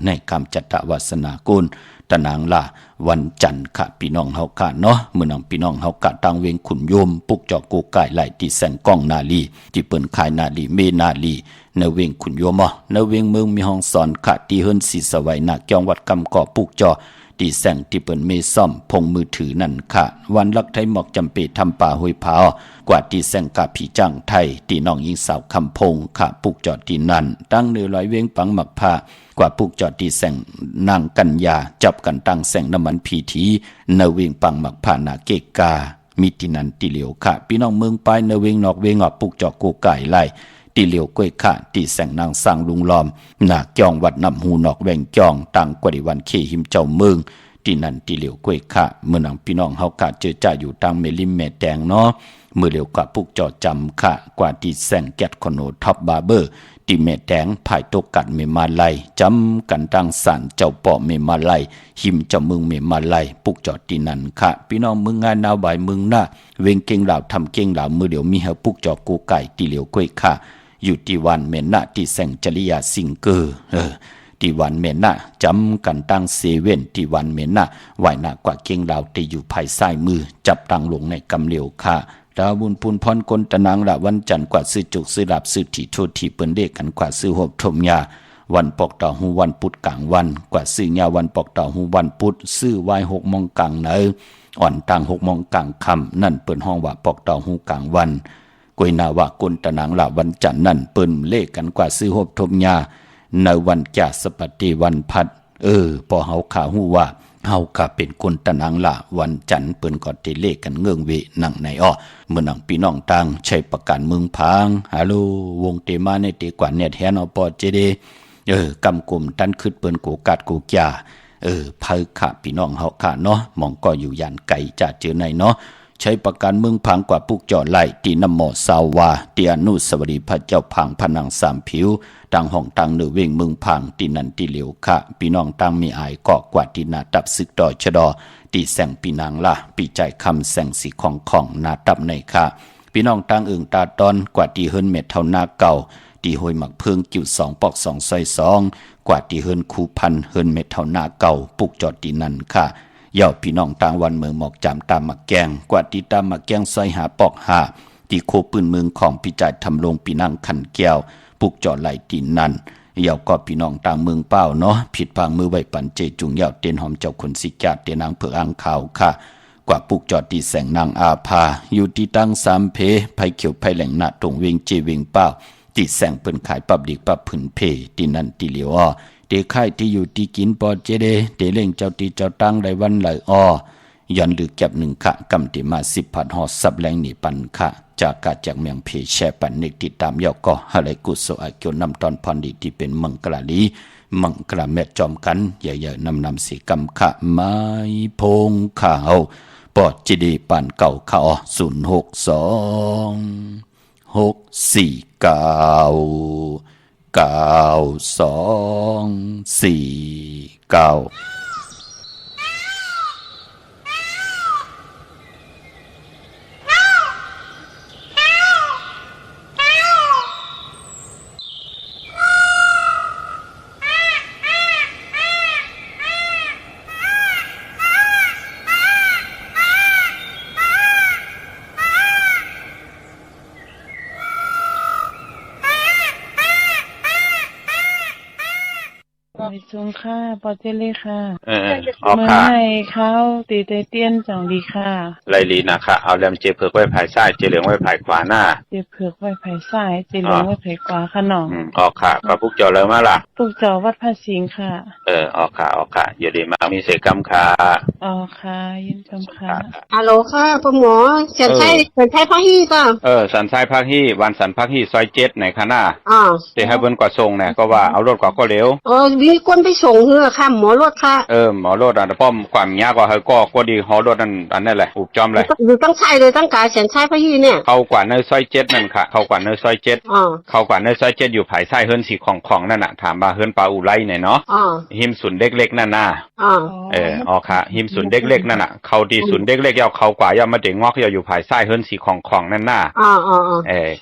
ในกรรมจัตตวาสนากุลตะนางล่ะวันจันทร์ค่ะพี่น้องเฮาค่ะเนาะมื้อนังพี่น้องเฮากะตังเวงขุนโยมปุกจอกกูไก่ไหลที่แสงก้องนาลีที่เปิ้นขายนาลีเมนาลีในเวงขุนโยมในเวงเมืองมีห้องสอนค่ะที่เฮิรนสีสวัยนาจองวัดกำก่อปุกจอที่แสงที่เปิ้นเมซ่อมพงมือถือนั่นค่ะวันลักไทยหมอกจำเปทำป่าห้วยพาวกว่าที่แสงกะผีจ้างไทยที่น้องหญิงสาวคำพงค่ะปุกจอที่นั่นตั้งเนื้อลอยเวงปังหมักผ้ากว่าปุกจอที่แสงนางกัญญาจับกันตั้งแสงน้ำมันพีทีเนเวงปังหมักผ้านาเกกามีที่นั่นที่เหลียวค่ะพี่น้องเมืองปลายเนเวงนอกเวงออกปุกจอกูไก่ไล่ตีเหลียวก้วยค่ะตีแสงนางสร้างลุงล้อมหนักจองวัดนำหูนอกแวงจองต่างกว่าดิวันเคหิมเจ้าเมืองที่นั่นตีเหลียวก้วยค่ะเมื่อนังพี่น้องเฮากะเจอจ่าอยู่ทางเมลิมแม่แดงเนาะเมื่อเหลียวกับปุกจอจำค่ะกว่าที่แสงแกดคอนโนท็อปบาร์เบอร์ที่แม่แดงภายตกกัดเมมาไลจำกันตั้งสารเจ้าป่อเมมาไลหิมเจ้าเมืองเมมาไลปุกจอที่นั่นค่ะพี่น้องเมืองงานนาวบ่ายเมืองหน้าเวงเก่งเหล่าทำเก่งเหล่ามือเหลียวมีเฮาปุกจอกูไก่ตีเหลียวก้วยค่ะอยู่ที่วันเมนะที่แสงจริยาสิงเกอร์ที่วันเมนะจำกันตั้งเซเว่นที่วันเมนะไหวหน้ากว่าเก่งเหล่าที่อยู่ภายซ้ายมือจับตั้งลงในกำเหลียวค่ะดาวบุญพูนพรกลตะนางละวันจันทร์กว่าซื้อจุกซื้อหลับซื้อถี่โทษที่เปิ้นเด็กกันกว่าซื้อหบทมยาวันปอกต่อหูวันพุธกลางวันกว่าซื้อยาวันปอกต่อหูวันพุธซื้อไว้6 โมงกลางเนออ่อนต่าง6 โมงกลางค่ำนั่นเปิ้นห้องว่าปอกต่อหูกลางวันกวยนาว่ากลตะนางละวันจันทร์นั่นเปิ้นเลขกันกว่าซื้อหบทมยาในวันจ่าสปฏิวันพัดพอเฮาข่าวฮู้ว่าเฮาก็เป็นคนตะนังละวันจันทร์เปิ้นก็ได้เลขกันเงื่องเวนังในเมื่อนังพี่น้องต่างใช้ประกันเมืองพางฮัลโหลวงเตมาในเตกว่าเนี่ยแทนปอเจเดกำกลุ่มตันขึ้นเปิ้นกูกัดกูจ่าเพิ่ค่ะพี่น้องเฮาค่ะเนาะมองก็อยู่ย่านไกลจะเจอในเนาะใช้ประกันเมืองพังกว่าปุกจอไล่ตีน้ำหมอสาวาเตียนุสวรีพระเจ้าพังพนังสามผิวต่างห้องต่างเนือเวงเมืองพังตีนันตีเหลียวค่ะพี่น้องต่างมีอายเกาะกว่าตีนาตับซึกดอยชดอตีแสงปีนางละปีใจคำแสงสีของนาตับในค่ะพี่น้องต่างอึ่งตาตอนกว่าตีเฮิรนเม็ดเท่านาเก่าตีหอยหมักเพิงกิ่ว2 ปอก2 ซอย2กว่าตีเฮิรนคูพันเฮิรนเม็ดเท่านาเก่าปุกจอดตีนันค่ะย่อพี่น้องต่างวันเมืองหมอกจามตามมักแกงกว่าตีตามมักแกงซอยหาปอกหาตีโคปืนเมืองของพี่จ่ายทำลงปีนั่งขันแก้วปุกจอดไหลตีนันเยาก็พี่น้องต่างเมืองเป้าเนาะผิดพางมือไว้ปันเจจุงเยาเตียนหอมเจ้าคนสิกาเตียนางเผือกอ่างขาวค่ะกว่าปุกจอดตีแสงนางอาภาอยู่ที่ตั้ง3 เพไผเขียวไผแหลงหน้าตรงเวงเจเวงเป้าตีแสงเปิ้นขายปับดิกปับผืนเพตีนันตีเหลียวเตค่ายที่อยู่ที่กินปอเจเดเตเล่งเจ้าตีเจ้าตั้งได้วันไหลยันหรือแก็บ1 ค่ะกำติมา10 ผัดหอสับแรงหนีปันค่ะจากกาจากเมียงเพแช่ปันนิกติดตามยอก็อะไรกุศลอาเกียวนำตอนพรดีที่เป็นมังกรลีมังกรแม่จอมกันใหญ่ๆนำสีกำค่ะไม้พงข่าว ปอดจีดีปันเก่าเขา062-649-9249ไปชงค่ะปอเจเล่ค่ะ ออก เมื่อ ค่ะ ให้เขาตีเตเตียนจังดีค่ะ ไรลีนะคะเอาแรมเจเผือกไว้ภายซ้ายเจเหลืองไว้ภายขวาหน้า เจ็บเผือกไว้ไผ่ซ้ายเจเหลืองไว้ไผ่ขวาค่ะน้อง ออกค่ะก็พวกเจ้าเลยมาล่ะ ลูกเจ้าวัดพระสิงห์ค่ะ ออกค่ะอย่าดีมามีเสกกรรมค่ะ อ๋อค่ะยินคำค่ะ ฮัลโหลค่ะคุณหมอเขียนใช่พ่อฮี่ป่ะ สันทรายภาคฮี่วันสันภาคฮี่ซอย7ไหนคะหน้า อ๋อ เดี๋ยวให้เบิ้นกว่าส่งเนี่ยก็ว่าเอารถกว่าก็เร็ว มีคนไปส่งเหรอค่ะหมอรถค่ะ หมอรถป้อมความยากกว่าเฮาก็ดีหอรถอันนั่นแหละอุบจอมเลย หรือตั้งใช่เลยตั้งกาเขียนใช่พ่อฮี่เนี่ย เข้ากว่าเนยซอย7นั่นค่ะเข้ากว่าเนยซอย7 อ๋อ เข้ากว่าเนยซอย7อยู่ภายซ้ายเฮิรนสีของนั่นน่ะถามว่าเฮิรนปลาอุไรเนี่ยเนาะ อ๋อ หิมสุนเด็กเล็กนั่นน่ะ อ๋อ ออกค่ะหิมสุนเด็กเล็กนั่นน่ะเขาดีสุนเด็กเล็กยาวเขากว่ายาวมาเด็กงอกยาวอยู่ภายซ้ายเฮิรนสีของนั่นน่ะ อ๋ออ๋อ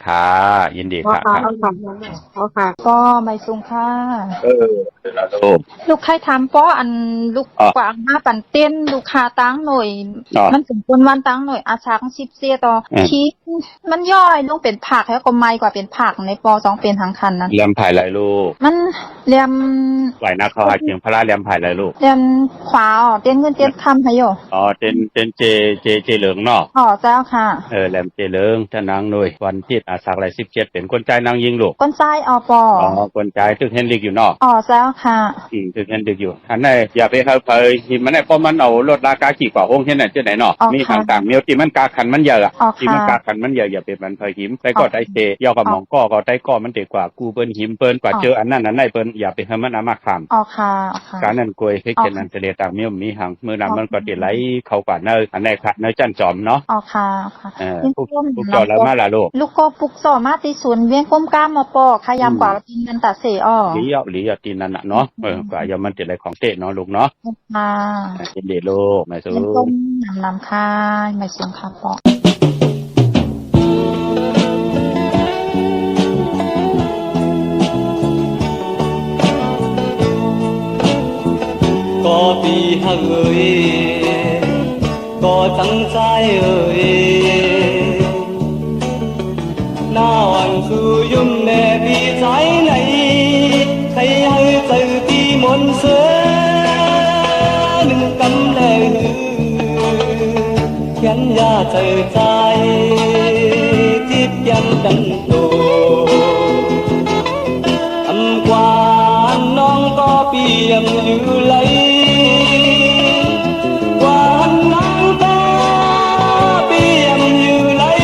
ค่ะยินดีค่ะ ค่ะ ก็ไม่สูงค่ะ แล้วลูก ลูกใครทำป้ออันลูก อ๋อ กวางมาปั่นเต้นลูกคาตั้งหน่อย อ๋อ มันถึงคนวันตั้งหน่อยอาชักชิบเสียต่ออ ม คิดมันย่อยลงเป็นผักแล้วก็ไม่กว่าเป็นผักในปอ2เป็นทางคันนั้น เลี้ยมไผ่ไรลูก มันเรียม ไหวนักเขาหาเกียงพระเลี้ยมไผ่ไรลูก เรียมขวาอ๋อเต้นเงินเต้นคำให้โย เต้นเจเหลืองเนาะ อ๋อเจ้าค่ะ แหลมเจเหลืองจะนางหน่วยวันที่อาสักไร17เป็นคนใจนางยิงลูก ก้นไส้อปอ คนใจตึกเฮนริกอยู่เนาะ อ๋อเจ้าค่ะ ตึกเฮนริกอยู่อันไหนอย่าไปเอาไปหิมมันได้เพราะมันเอารถราคากี่กว่าองค์เช่นไหนเจ้าไหนเนาะ อ๋อ มี ค่ะ ต่างๆมีที่มันกาขันมันเยอะอะ อ๋อ ที่มัน ค่ะ กาขันมันเยอะอย่าไปมันเพยหิมไปก็ได้เจยาวกับหมองก็ได้ก็มันเด็กกว่ากูเปิ้นหิมเปิ้นกว่าเจออันนั้นอันไหนเปิ้นอย่าไปให้มันเอามาขาม อ๋อค่ะอ๋อค่ะ การนั้นกวยให้เกิดนันเสลต่างมีหังมือนำมันก็ติไหลเข้ากว่าเนยอันไหนค่ะเนยจันจอมเนาะ อ๋อค่ะค่ะ พวกเจ้าแล้วมาละลูก ลูกก็ปลุกสอมาติศูนย์เวียงก้มก้ามมาปอขยำกว่ากินเงินตัดเสอ้อ หลีเอาตีนนั่นน่ะเนาะกว่าอย่ามันติดอะไรของเตะเนาะลูกเนาะ ค่ะ เป็นเด็กลูกไม่สู้ เป็นต้มนำค่ะไม่สูงค่ะปอ có vì hằng ơi có trắng trai ơi nào anh su yum nè vì trái này thấy hơi từ ti muốn sơ đừng cắm lệ khiến ra trời trai tiếp chân đằng đồ âm qua non có biển như lấy qua non có biển như lấy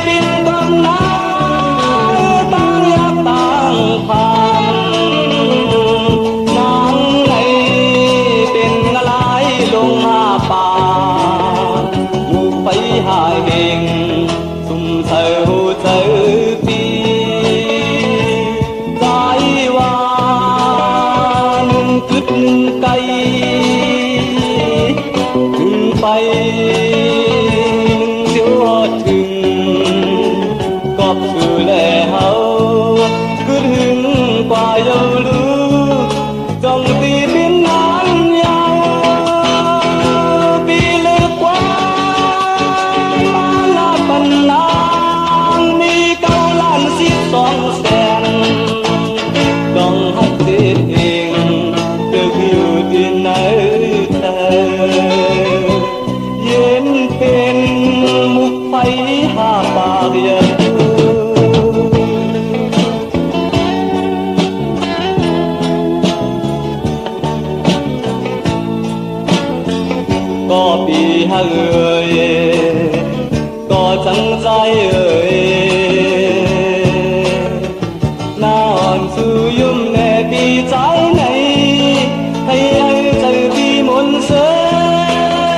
biết con nắng tăng áp tăng phàm nắng này bên lái lông hà bà ngủ phải hai bên sum sờ hồ sờไปเสียวถึงก็คือแลเฮาคือถึงกว่าเยาลูกจงตีบินนานยาวปีเลือกกว่ามาลาปันนางมีเก้าล้าน12 แสนต้องหักเองเลือกอยู่ที่ไหนแต่เป็นมุกไฟหาปากยาก็ปีหาเอ่ยก็จังใจเอ่ยน่าอ่อนสู้ยุ่มแน่ปีใจไหนให้ใจปีมนเสย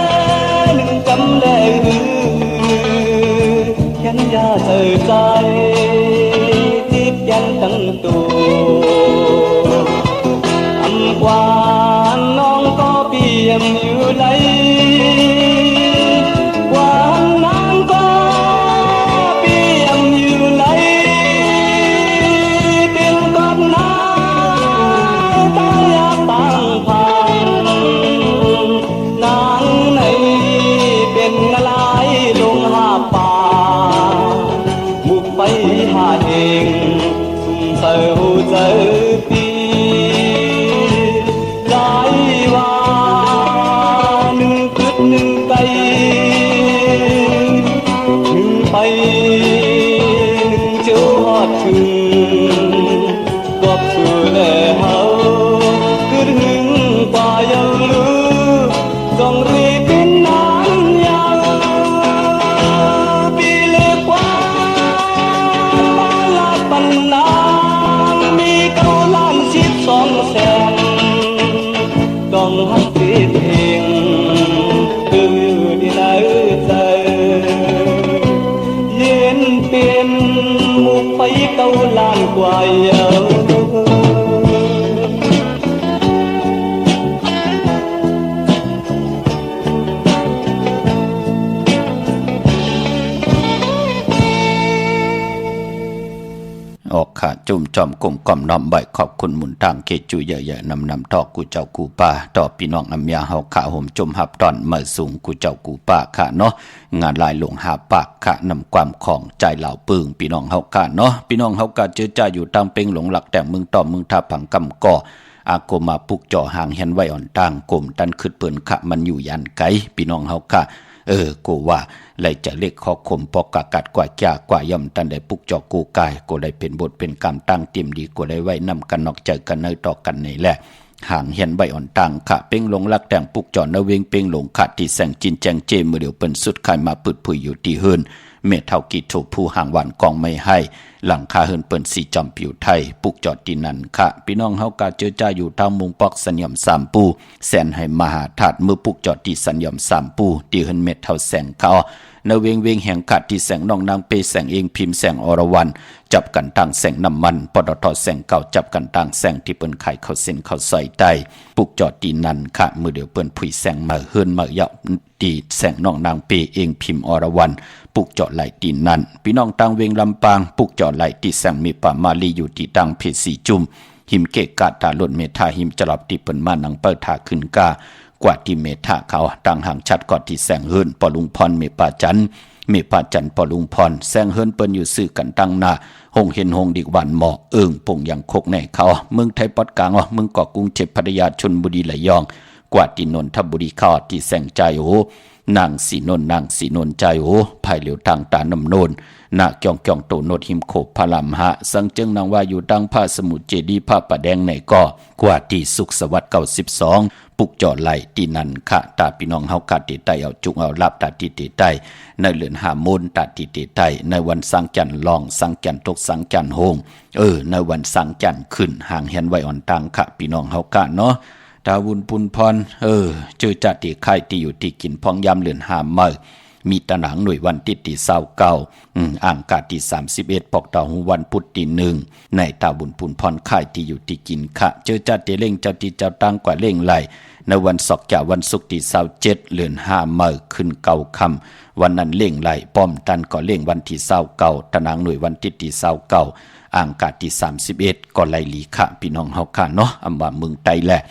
จุ่มจอมกลมก่อมน้อมใบขอบคุณหมุนทางเกจูเยอะๆนำทอกกูเจ้ากูป่าต่อพี่น้องอัมยาเฮาขาห่มจมหับตอนเมื่อสูงกูเจ้ากูป่าค่ะเนาะงานลายหลวงหาปากค่ะนำความของใจเหล่าปึงพี่น้องเฮาค่ะเนาะพี่น้องเฮากะเจอจ้าอยู่ตามเป็งหลงหลักแต่มึงต่อมึงท่าผังกำก่ออากมาปุกจ่อห่างเห็นไว้อ่อนต่างกลมตันขึ้นเปิ้นขะมันอยู่ยันไกพี่น้องเฮาค่ะกูว่าไหลจะเล็กข้อคมปอกกากัดกว่าจากกว่าย่อมตันได้ปุกจ่อกูกายกูได้เป็นบทเป็นกรรมตั้งเตรียมดีกูได้ไว้นำกันนอกใจกันในต่อกันนี่แหละห่างเห็นใบอ่อนต่างขะเป้งหลงลักแต่งปุกจ่อนะเวงเป้งหลงขะที่แสงจินแจงเจมือเดียวเปิ้นสุดใครมาปึดผุยอยู่ที่เฮินเมเท่ากิโถผู้ห่างหวานกองไม่ให้หลังคาเฮินเปิ้นสีจอมผิวไทยปุกจอดตีนันค่ะพี่น้องเฮากาเจอจ้าอยู่ทางมุงปอกสัญญอมสามปูแสนให้มหาธาตุมือปุกจอดตีสัญญอมสามปูตีเฮินเม็ดเท่าแสงเขาในเวงแห่งขัดที่แสงน้องนางเปแสงเองพิมพ์แสงอรวรรณจับกันตั้งแสงน้ำมันปตทแสงเก่าจับกันตั้งแสงที่เปิ้นไข่เขาเส้นเขาใส่ใต้ปุกจอดตีนันค่ะมือเดียวเปิ้นผุยแสงมาเฮินมาเยาตีแสงน้องนางเปเองพิมพ์อรวรรณปุกจอดไหลตีนันพี่น้องตังเวงลำปางปุกจอดไหลตีแสงมีป่ามาลีอยู่ที่ตังเพสีจุ่มหิมเกกาตาหล่นเมธาหิมจลับที่เปิ้นมานังเปิดทาขึ้นกากว่าที่เมธาเขาตังห่างชัดกอดที่แสงเฮินปอลุงพรเมป่าจันเมป่าจันปอลุงพรแสงเฮินเปิ้นอยู่ซื่อกันตั้งหน้าหงเห็นหงดิกวันหมอกปงยังคกแน่เขาเมืองไทยปอดกลางเมืองเกาะกรุงเทพพัทยาชลบุรีระยองกว่าที่นนทบุรีเขาที่แสงใจนางสีนนใจภายเหลียวทางตาน้ำโนนนาเกียงโตโนดหิมโขบพลามหะสังเจิงนางว่าอยู่ดังผ้าสมุทรเจดีผ้าป่าแดงในก่อกว่าที่สุขสวัสดิ์92ปุกจอไหลตีนันค่ะตาพี่น้องเฮากาติใต้เอาจุงเอาลับตาติใต้ในเลือนหามูลตาติใต้ในวันสังจันลองสังจันตกสังจันโฮงในวันสังจันขึ้นห่างเห็นไว้อ่อนตังค่ะพี่น้องเฮากะเนาะดาวุนปุนพรเจอจัดที่ค่ายที่อยู่ที่กินพองยำเลือนหาเมื่อมีตะหนังหน่วยวันที่29อ่างกาที่31ปอกตาหูวันพุธที่1ในตาบุญปุนพรค่ายที่อยู่ที่กินค่ะเจอจัดที่เล่งเจ้าที่เจ้าตั้งกว่าเล่งไหลในวันศกจากวันศุกร์ที่27เลือน5เมื่อขึ้นเก่าคำวันนั้นเล่งไหลป้อมตันก็เล่งวันที่29ตะหนังหน่วยวันที่29อ่างกาที่31ก็ไหลหลีค่ะพี่น้องเฮาค่ะเนาะอำว่าเมืองไทยแหละ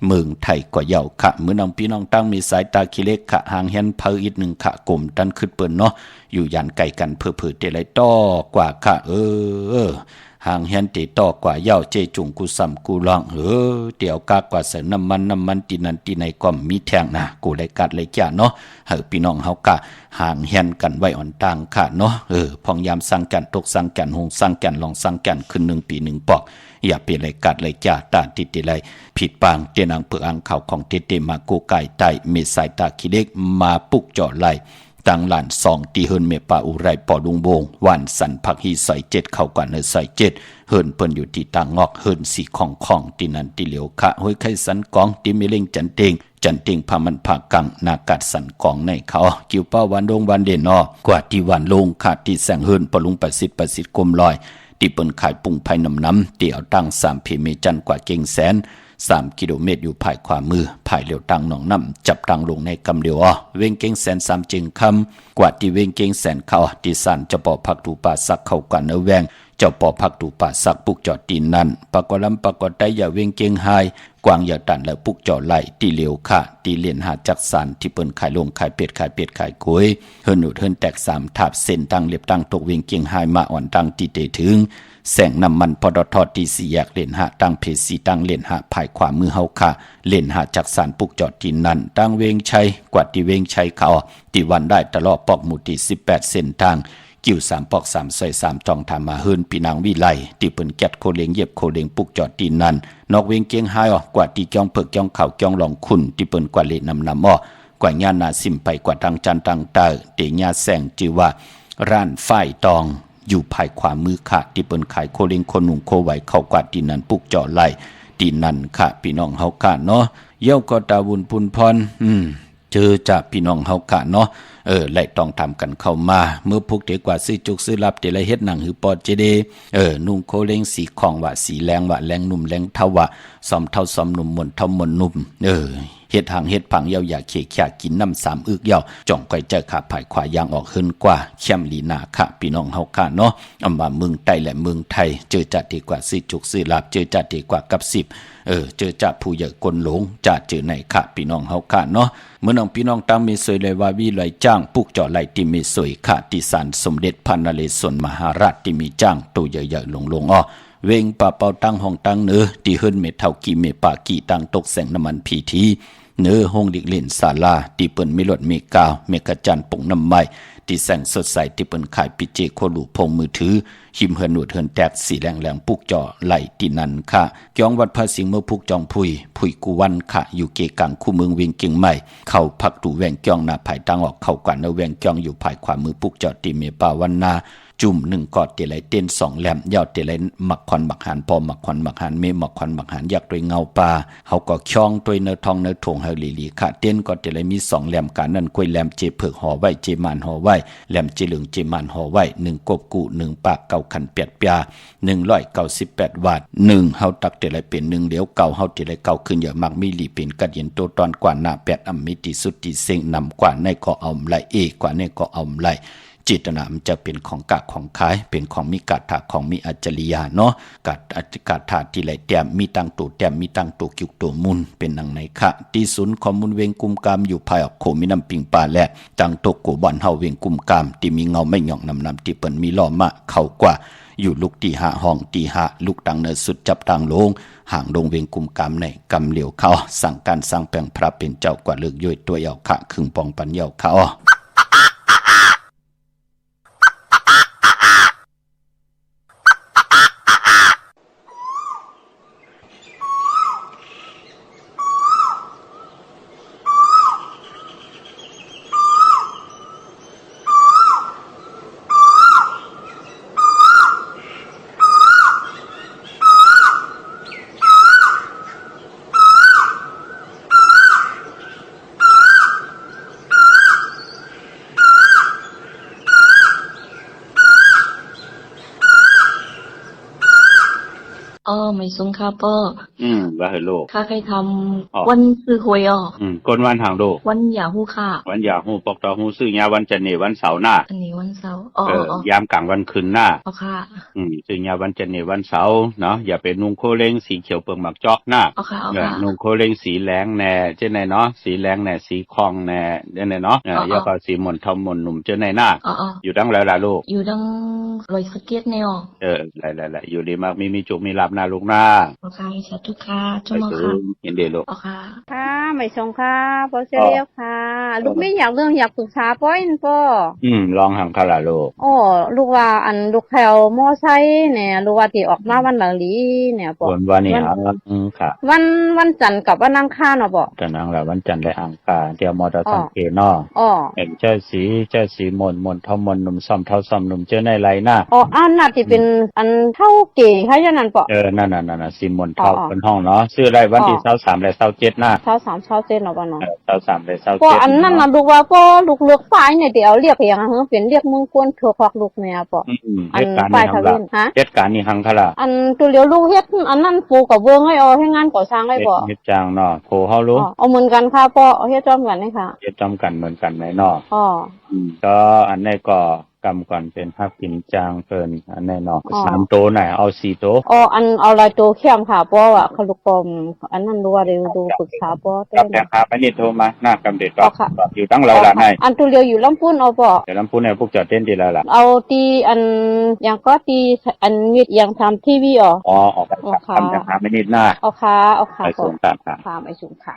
เมืองไทยก็เย่าค่ะเมื่อน้องพี่น้องตั้งมีสายตาคิเล็กค่ะห่างเห็นเพออีกหนึ่งค่ะกลมตันขึ้นเปิ้นเนาะอยู่ยันไกลกันเพื่อเตไรต้อกว่าค่ะห่างเห็นติต่อกว่าเย่าเจจุงกูซ้ำกูลองเดี๋ยวกากว่าเสน้ำมันตีนันตีในก็มีแทงนะกูเลยกัดเลยจ้าเนาะพี่น้องเฮากะห่างเห็นกันไว้อ่อนต่างค่ะเนาะพองยามสั่งกันตกสั่งกันหงสั่งกันลองสั่งกันขึ้น1 ปี 1 ปอกอย่าเปลี่ยนเลยกัดเลยจ้าตาติดเลยผิดปางเตียนังเพื่ออังข่าวของเตมากูไก่ไตมีสายตาคิเล็กมาปุกจ่อไหลตังหลาน2ตีเฮินเมป่าอุไรปอดุงโบงวันสันผักฮีใส่7เข้ากันใส่7เฮินเปิ้นอยู่ที่ต่างงอกเฮินสีของตีนันตีเหลียวคะห้อยไข่สันกองตีเมเล่งจันเต็งพามันผากังนากัดสันกองในเขากิ้วเป้าวันดงวันเด่นนอกว่าที่วันลงขาดที่แสงเฮินปลุงประสิทธิ์กลมลอยที่เปิ้นขายปุ่งภายน้ำเตี่ยวตั้ง3เพเมจันกว่าเก่งแสน3 กิโลเมตรอยู่ภายขวามือภายเหลียวตั้งหนองน้ำจับตั้งลงในกำเดียวเวงเก่งแสน3จึงคำกว่าที่เวงเก่งแสนเขาที่สันจะปอพักตูป่าสักเข้ากันเนแวงเจ้าปอพักตูป่าสักปุกจอดตีนนั่นปากลำปากไตอย่าเวงเก่งหายกวางอย่าตันและปุกจอดไหลตีเหลียวค่ะตีเลียนหาจักสันที่เปิ้นขายลงขายเป็ดขายกุยเฮินอุดเฮินแตก3ทับเส้นตั้งเล็บตั้งตกเวงเก่งหายมาอ่อนตั้งตีเตถึงแสงน้ำมันปตทที่4แยกเลนหะตั้งเพสีตั้งเลนหะภายขวามือเฮาค่ะเลนหะจักสานปุกจอดที่นั่นตั้งเวงชัยกว่าที่เวงชัยเขาที่วันได้ตลอดปอกหมู่ที่18เส้นทางกิ้ว3ปอก3ซอย3จองทามาเฮินพี่นางวิไลที่เปิ้นแกดโคเลงเย็บโคเลงปุกจอดที่นั่นนอกเวงเกียงหายกว่าที่จ้องเพิกจ้องเขาจ้องหลองคุณที่เปิ้นกว่าเลนนำกว่าญาณาสิมไปกว่าทางจันทางเตอเตญาแสงจือว่าร้านฝ้ายตองอยู่ภายขวามือค่ะที่เปิ้นขายโคเล็งโคหนุ่งโคไหวเข้ากว่าที่นั่นปุกจ่อไหลที่นั่นค่ะพี่น้องเฮาค่ะเนาะเย้าก็ตาวุนพุนพรเจอจากพี่น้องเฮาค่ะเนาะไล่ต้องทำกันเข้ามาเมื่อพวกเด็กกว่าซื้อจุกซื้อรับเดลเฮ็ดหนังหือปอเจเดนุ่งโคเล็งสีของว่าสีแรงว่าแรงนุ่มแรงเท่าว่าซ้อมเท่าซ้อมนุ่มมนเท่ามนนุ่ม เฮ็ดหางเฮ็ดผังเยาอย่าเขียขกินน้ำ3อึกเยาจ่องก้อยเจอขาภายขวายางออกขึ้นกว่าเข้มลีนาค่ะพี่น้องเฮาค่ะเนาะอำว่าเมืองไต้และเมืองไทยเจอจัดดีกว่าสิจุกสิลาบเจอจัดดีกว่ากับ10เจอจัดผู้ใหญ่กลหลงจัดเจอในค่ะพี่น้องเฮาค่ะเนาะเมื่อน้องพี่น้องตามมีสวยเลยว่าวิไหลจ้างปุกเจาะไหลที่มีสวยค่ะที่ศาลสมเด็จพระนเรศวรมหาราชที่มีจ้างตัวใหญ่ๆลงอ้อเวงป่าเป่าตั้งห้องตั้งเนื้อที่เฮิรนเมเท่ากีเมปากีตั้งตกแสงน้ำมันพีทีเนื้อห้องดิกเล่นศาลาที่เปิ้นมีรถเมกาวเมกะจันปงน้ำไม้ที่แสงสดใสที่เปิ้นขายปิเจโคลูพงมือถือหิมเฮินหนวดเฮินแตกสีแรงปุกจ่อไหลที่นั่นค่ะกองวัดพระสิงห์เมื่อพุกจองพุยกูวันค่ะอยู่เกกังคู่เมืองเวียงเกียงใหม่เข้าพักตูแวงกองหน้าภายตั้งออกเข้ากว่าเนแวงกองอยู่ภายขวามือปุกจ่อตีเมปาวันนาจุ่ม1กอดเตไหลเต้น2แหลมยาวเตไหลหมักควันหมักหันพอหมักควันหมักหันเมหมักควันหมักหันอยากด้วยเงาปลาเฮาก็ช่องด้วยเนื้อทองเนื้อถงเฮาลีค่ะเต้นก็เตไหลมี2แหลมกันนั่นกล้วยแหลมเจเผือกห่อไว้เจมานห่อไว้แหลมเจเหลืองเจมานห่อไว้1กบกุ1ปากเก่าขันเปียดปยา198 วาท1เฮาตักเตไหลเป็น1เดี๋ยวเก่าเฮาเตไหลเก่าขึ้นเยอะมากมีหลีเป็นกัดเย็นโตตอนกว่าหน้า8อำมิติสุดที่เซ็งนำกว่าในก็เอาไหลกว่าในก็เอาไหลจิตนามันจะเป็นของกะของขายเป็นของมีกาถาของมีอัจฉริยะเนาะกาถาที่ไหลแต้มมีตังตูแต้มมีตังตูกิกตัวมุนเป็นนังในคะที่ศูนย์ข้อมูลเวงกุมกามอยู่ภายออกโคมีน้ำปิงปลาและตังตกกูบ่อนเฮาเวงกุมกามที่มีเงาไม่หย่องนำที่เปิ้นมีล้อมะเข้ากว่าอยู่ลูกที่หาห้องที่หาลูกตังเนสุดจับตังลงห่างลงเวงกุมกามในกำเหลียวเขาสั่งการสร้างแปลงพระเป็นเจ้ากว่าเลือกย่อยตัวเยาคะครึ่งปองปันเยาเขาไม่สงค่ะป้อว่าให้โลกข้าเคยทำวันซื้อหวยก้นวันทางโลกวันอย่าฮู้ค่ะวันอย่าฮู้ปอกตอฮู้ซื้อยาวันจันทร์นี่วันเสาร์หน้าอันนี้วันเสาร์ยามกลางวันคืนหน้าค่ะซื้อยาวันจันทร์นี่วันเสาร์เนาะอย่าไปนุ่งโคเล้งสีเขียวเปลือกหมักจอกหน้านุ่งโคเล้งสีแหลงแน่เจ้าไหนเนาะสีแหลงแน่สีคองแน่เจ้าไหนเนาะอย่าก็สีหม่นทอมหม่นหนุ่มเจ้าไหนหน้าอยู่ดังแล้วล่ะลูกอยู่ดังลอยสเก็ตแนวหลายอยู่ดีมากมีจุกมีลาบหน้าลูกหน้าค่ะสาธุค่ะจุ๊มาค่ะเห็นเด้ลูกค่ะไม่ชงค่ะปอเซียวค่ะลูกไม่อยากปรึกษาป้อยพ่อลองหังคาราลูกลูกว่าอันลูกแถวมอไซค์เนี่ยลูกว่าที่ออกมาวันหลังลีเนี่ยปอวันนี้ค่ะวันจันทร์กับวันอังคารเนาะปอจันทร์อังคารวันจันทร์และอังคารเดี๋ยวมอเตอร์สังเกตเนาะเห็นเจ้าสีมนทอมมนหนุ่มซ้อมเท่าซ้อมหนุ่มเจ้าในไรหน้าอันน่ะที่เป็นอันเท่าเก๋ค่ะยันนั่นปอนั่นสีมนเท่าเป็นห้องเนาะซื้อได้วันที่23และ27หน้า23 27เนาะปอเนาะ23และ27ปออันนั้นน่ะลูกว่าปอลูกเลือกฝ่ายเนี่ยเดี๋ยวเรียกอย่างเป็นเรียกมงคลเถือคอกลูกเนี่ยปออันฝ่ายทวินฮะเฮ็ดการนี่หังคละอันตัวเลี้ยวลูกเฮ็ดอันนั้นปูกับเวิงให้ให้งานก่อสร้างให้ปอเฮ็ดจางเนาะโคเฮารู้เหมือนกันค่ะปอเฮ็ดจอมกันนี่ค่ะเฮ็ดจอมกันเหมือนกันไหมเนาะก็อันนี้ก็กำก่อนเป็นภาพกินจางเพิ่นอันแน่นอน3โตไหนเอา4โตอันเอาหลายโตเข้มค่ะป้อว่าเขาลูกปอมอันนั้นรู้ว่าดูปรึกษาป้อแต่ครับอันนี้โทรมาหน้ากำเด็ดก็อยู่ตั้งเราล่ะไหนอันตัวเดียวอยู่ลำพูนเอาป้อแต่ลำพูนเนี่ยพวกจอดเต้นดีแล้วล่ะเอาตีอันอย่างก็ตีอันมิดอย่างทำทีวีออกไปทำจากหาไม่นิดหน้าเอาค่ะไปสูงค่ะไปสูงค่ะ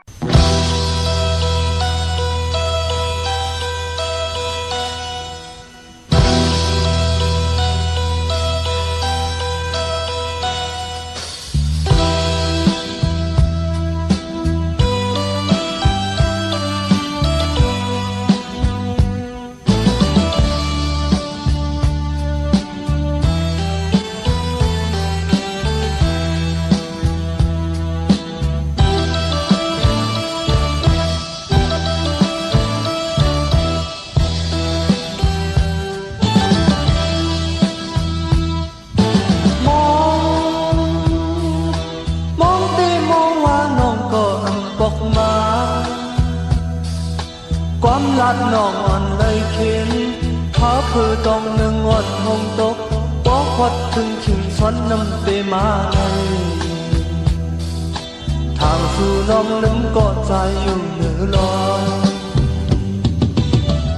ความลัดน้องอ่อนเลยเข็นขาเพื่อต้องหนึ่งอ่อนหงตกบอกวัดถึงขิงซ้อนน้ำเตมาทางสู่น้องลืมก็ใจอยู่เหนือลอย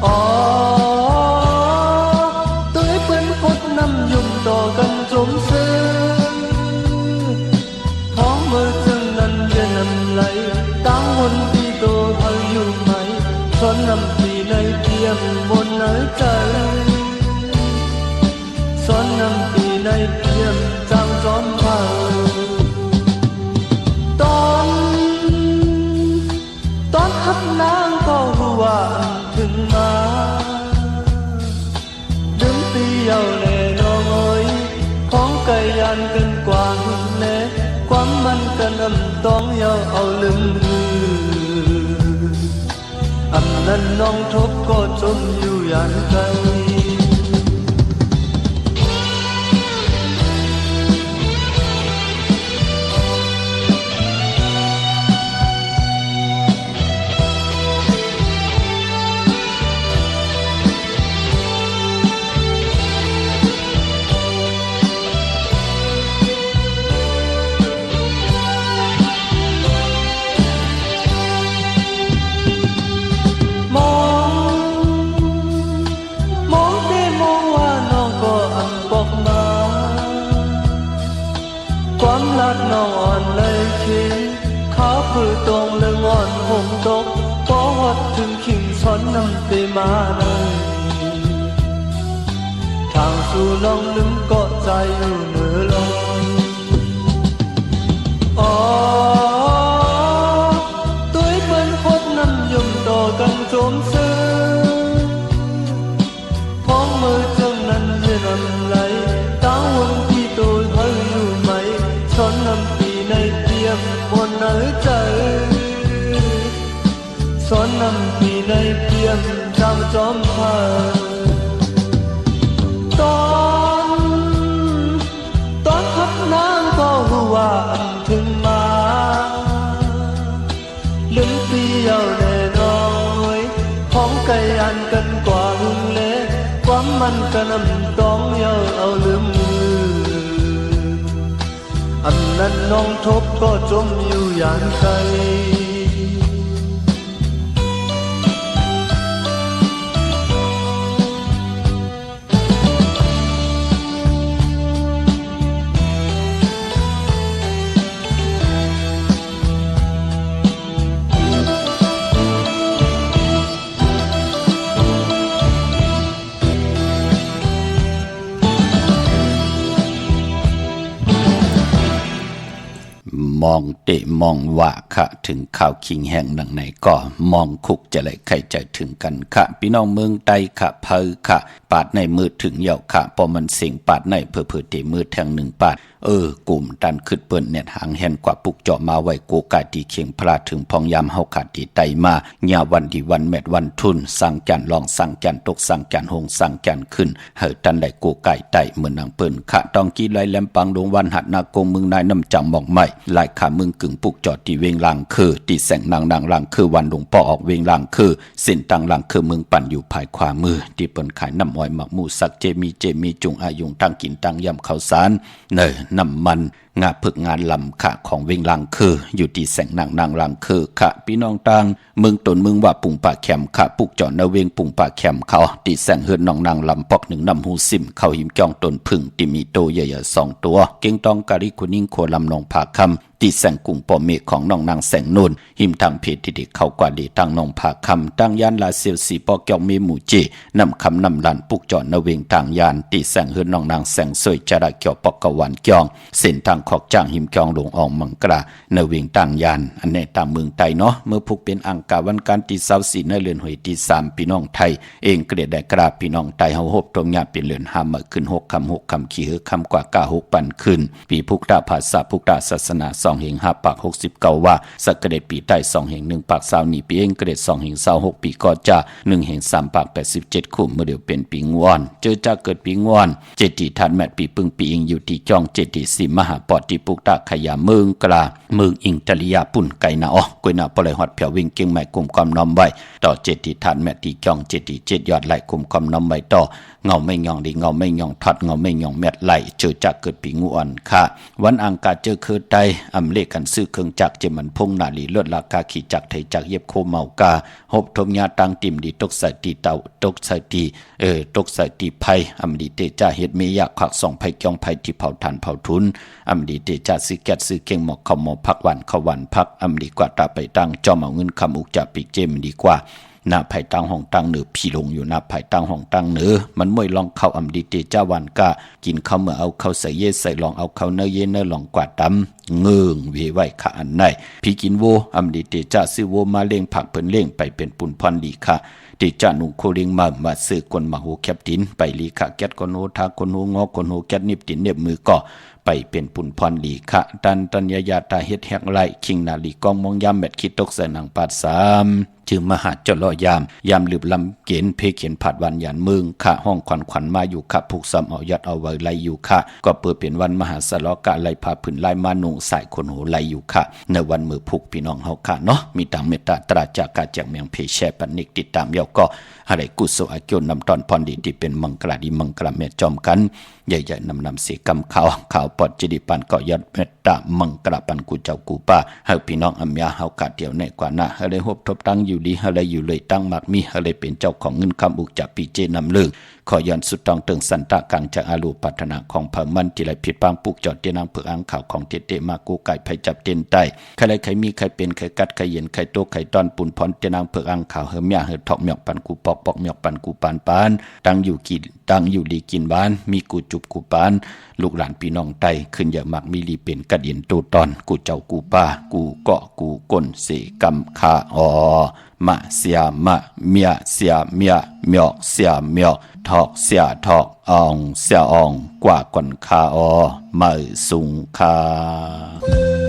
อ๋อตัวเปิ้นพดน้ำยุ่มต่อกันจมซื้อท้องมือจึงนั้นเย็นน้ำไหลตั้งวนที่โตเธออยู่ไหมซ้อนน้ำที่ในเพียงบนเนื้อใจซ้อนน้ำที่ในเพียงจางจอมเผาตอนหักนางก็รู้ว่าถึงมาดึงตีเอาแน่นองเอ้ยของไก่ยันกันกว่าหุ่นแน่ความมันกันต้องเยาเอาลืมอันนั้นน้องทบก็จมอยู่อย่างไกลความลัดน้องอ่อนเลยคิดขาเพื่อตรงเรื่องอ่อนหงตกพอวัดถึงขิงซ้อนน้ำเตมาเลยทางสู่น้องลืมก็ใจอยู่เหนือลอยอ๋อตัวเปิ้นพดน้ำยุ่มต่อกันโจมซื้อพ้องมือจังนั้นเย็นน้ำไหลตั้งวนที่โตเธออยู่ไหมซ้อนน้ำตีในเตียงบนเนื้อใจซ้อนน้ำตีในเตียงจำจอมพาตอนพักน้ำก็รู้ว่าถึงมาลืมตีเอาแน่นอนของไก่อันกันกว่าหึงเละความมันกันต้องเยาเอาลืมอันนั้นน้องทบก็จมอยู่อย่างไกลมองเตะมองว่าค่ะถึงข่าวคิงแห่งหนังไหนก็มองคุกจะไหลใครใจถึงกันค่ะพี่น้องเมืองใต้ค่ะเพอค่ะปาดในมือถึงเหย่าค่ะพอมันเสียงปาดในเพื่อเตะมือแทงหนึ่งปาดกลุ่มดันขึ้นเปิ้นเนี่ยหางแห่นกว่าปุกเจาะมาไว้โกกาตีเขียงพลาถึงพองยามเฮาขาดตีไตมาญาวันดีวันแมดวันทุนสั่งจันลองสั่งจันตกสั่งจันหงสั่งจันขึ้นเฮอตันได้โกไก่ไตเหมือนนางเปิ้นค่ะต้องกี้ไล่แลมปังดวงวันหัดนากงเมืองนายน้ำจังหมองใหม่หลายขาเมืองกึ่งปุกเจาะตีเวงลางคือตีแสงนางลางคือวันหลวงพ่อออกเวงลางคือเส้นตังลางคือเมืองปั่นอยู่ภายขวามือที่เปิ้นขายน้ำอ้อยหมักหมูสักเจมีจุงอายุงตั้งกินตั้งยำข้าวสารน้ำมันงาผึกงานลำค่ะของเวงลังคืออยู่ที่แสงนางลังคือค่ะพี่น้องต่างเมืองตนเมืองว่าปุ่งป่าแคมค่ะปุกเจาะนเวงปุ่งป่าแคมเขาตีแสงเฮือนนองนางลำปอกหนึ่งนำหูซิมเขาหิมจองตนพึ่งที่มีโตใหญ่ๆ2ตัวเก่งตองกะริคุนิ่งโคลำนองผาคำตีแสงกุ้งปอเมฆของน้องนางแสงนุ่นหิมทางเพจที่เด็กเขากว่าดีทางนองผาคำตั้งยานลาเซียวสีปอกเกียวเมหมู่เจนำคำนำลันปุกเจาะนเวงทางยานตีแสงเฮือนนองนางแสงสวยจระเกียวปอกกะวันเกียงเส้นทางขอกจ้างหิมหลวงอองมังกราในเวียงต่างยานอันในตามเมืองไทยเนาะเมื่อผูกเป็นอังกาวันการตี24ในเรือนหวยตี3พี่น้องไทยเองเกลียดได้กราพี่น้องไทยเฮาฮบตรงญาเป็นเรือน5มาขึ้น6คำ6คำขี้คำกว่า9 6ปันขึ้นปีพุกตาภาษาพุกตาศาสนา 2/5 ปาก69ว่าสักกระเด็ดปีใต้2/1 ปาก20ปีเองกระเด็ด2/26ปีก็จะ1/3 ปาก87คู่เมื่อเดียวเป็นปีงวอนเจอจะเกิดปีงวอนเจดีทันแมตปีปึงปีอิงอยู่ที่จ้องเจดีสีมหาปอดที่ปุกตะขยาเมืองกลาเมืองอิงจริยาปุ่นไก่นาอ๋อกวยนาปล่อยฮอดเพียววิ่งเก่งใหม่กลุ่มความน้อมไว้ต่อเจดีทันแมตที่จ้องเจดี7ยอดไหลกลุ่มความน้อมไว้ต่อเงาไม่ยองดีเงาไม่ยองทัดเงาไม่ยองแมตไหลเจอจะเกิดปีงวอนค่ะวันอังคารเจอคือใดอำเลกันซื้อเครื่องจักรเจมันพงนาลีลดราคาขี่จักรไทยจักรเย็บโคเมากาหบทมยาตังติ่มดีตกใส่ตีเต่าตกใส่ตีตกใส่ตีไผ่อำดีเตจ่าเฮ็ดเมียขักส่องไผ่จ้องไผ่ที่เผาทานเผาทุนอำดีเตจ่าซื้อแก๊สซื้อเก่งหมอกข้าวหมอพักวันข้าววันพักอำดีกว่าตาไปตั้งจอมเอาเงินคำอุกจะปีกเจมดีกว่าหน้าไผ่ตั้งห้องตั้งเหนือพี่ลงอยู่หน้าไผ่ตั้งห้องตั้งเหนือมันมวยลองเข้าอำดีเตจ้าวันกะกินข้าวเมื่อเอาเข้าใส่เยใส่ลองเอาเข้าเนื้อเยเนื้อลองกว่าดำเงืองเวไว้ขะอันไหนพี่กินโวอำดีเตจ้าซื้อโวมาเล่งผักเพิ่นเล่งไปเป็นปุ่นพรดีค่ะเตจ้าหนุ่งโคลิงมาซื้อกวนมาโหแคบตินไปลีค่ะแก๊สกอนโหทากอนโหงอกอนโหแก๊สนิบตินเน็บมือก็ไปเป็นปุ่นพรลีค่ะตันยายาตาเฮ็ดแฮกไลคิงนาลีกองมองยามแมทคิดตกใส่หนังปาด3ชื่อมหาจลอยามลืบลำเกณฑ์เพเขียนผัดวันยานเมืองค่ะห้องขวัญมาอยู่ค่ะผูกซ้ำเอายัดเอาไว้ไล่อยู่ค่ะก็เปิดเป็นวันมหาสลอกะไล่พาพื้นไล่มานุงสายคนหูไล่อยู่ค่ะในวันมือผูกพี่น้องเฮาค่ะเนาะมีตามเมตตาตราจากกาจากเมียงเพแชปันนิกติดตามเยาก็อะไรกุศลอาจุนนำตอนพรดีที่เป็นมังกรดีมังกรเมจอมกันใหญ่ๆนำเสียกำข่าวปอดจิดิปันก็ยัดเมตตามังกรปันกูเจ้ากูป้าให้พี่น้องอัมยาเฮากาเดียวในกว่านะให้ได้ฮบทบตั้งอยู่ดีให้ได้อยู่เลยตั้งมากมีให้ได้เป็นเจ้าของเงินคำอุกจากปีเจนำเลืองขอย้อนสุดตองเติงสันตะกังจากอาลูปัฒนาของพมันที่ไหลผิดปางปุกจอดเตนางเผืออังข่าวของเตมากูไก่ไผจับเตนใต้ใครใครมีใครเป็นใครกัดใครเย็นใครโตใครตอนปุ่นพรเตนางเผืออังข่าวเฮมยาเฮทอกหมอกปันกูปอกหมอกปันกูปานตั้งอยู่ดีกินบ้านมีกูจุบกูปานลูกหลานพี่น้องไตขึ้นอย่ามากมีลีเป็นกระเดียนตูตอนกูเจ้ากูป้ากูเกาะกูก้นเสกำคาอมะเสียมะเมียเสียเมียเมียเสียเมียทอกเสียทอกอองเสียอองกว่าก่อนคามาสุงคา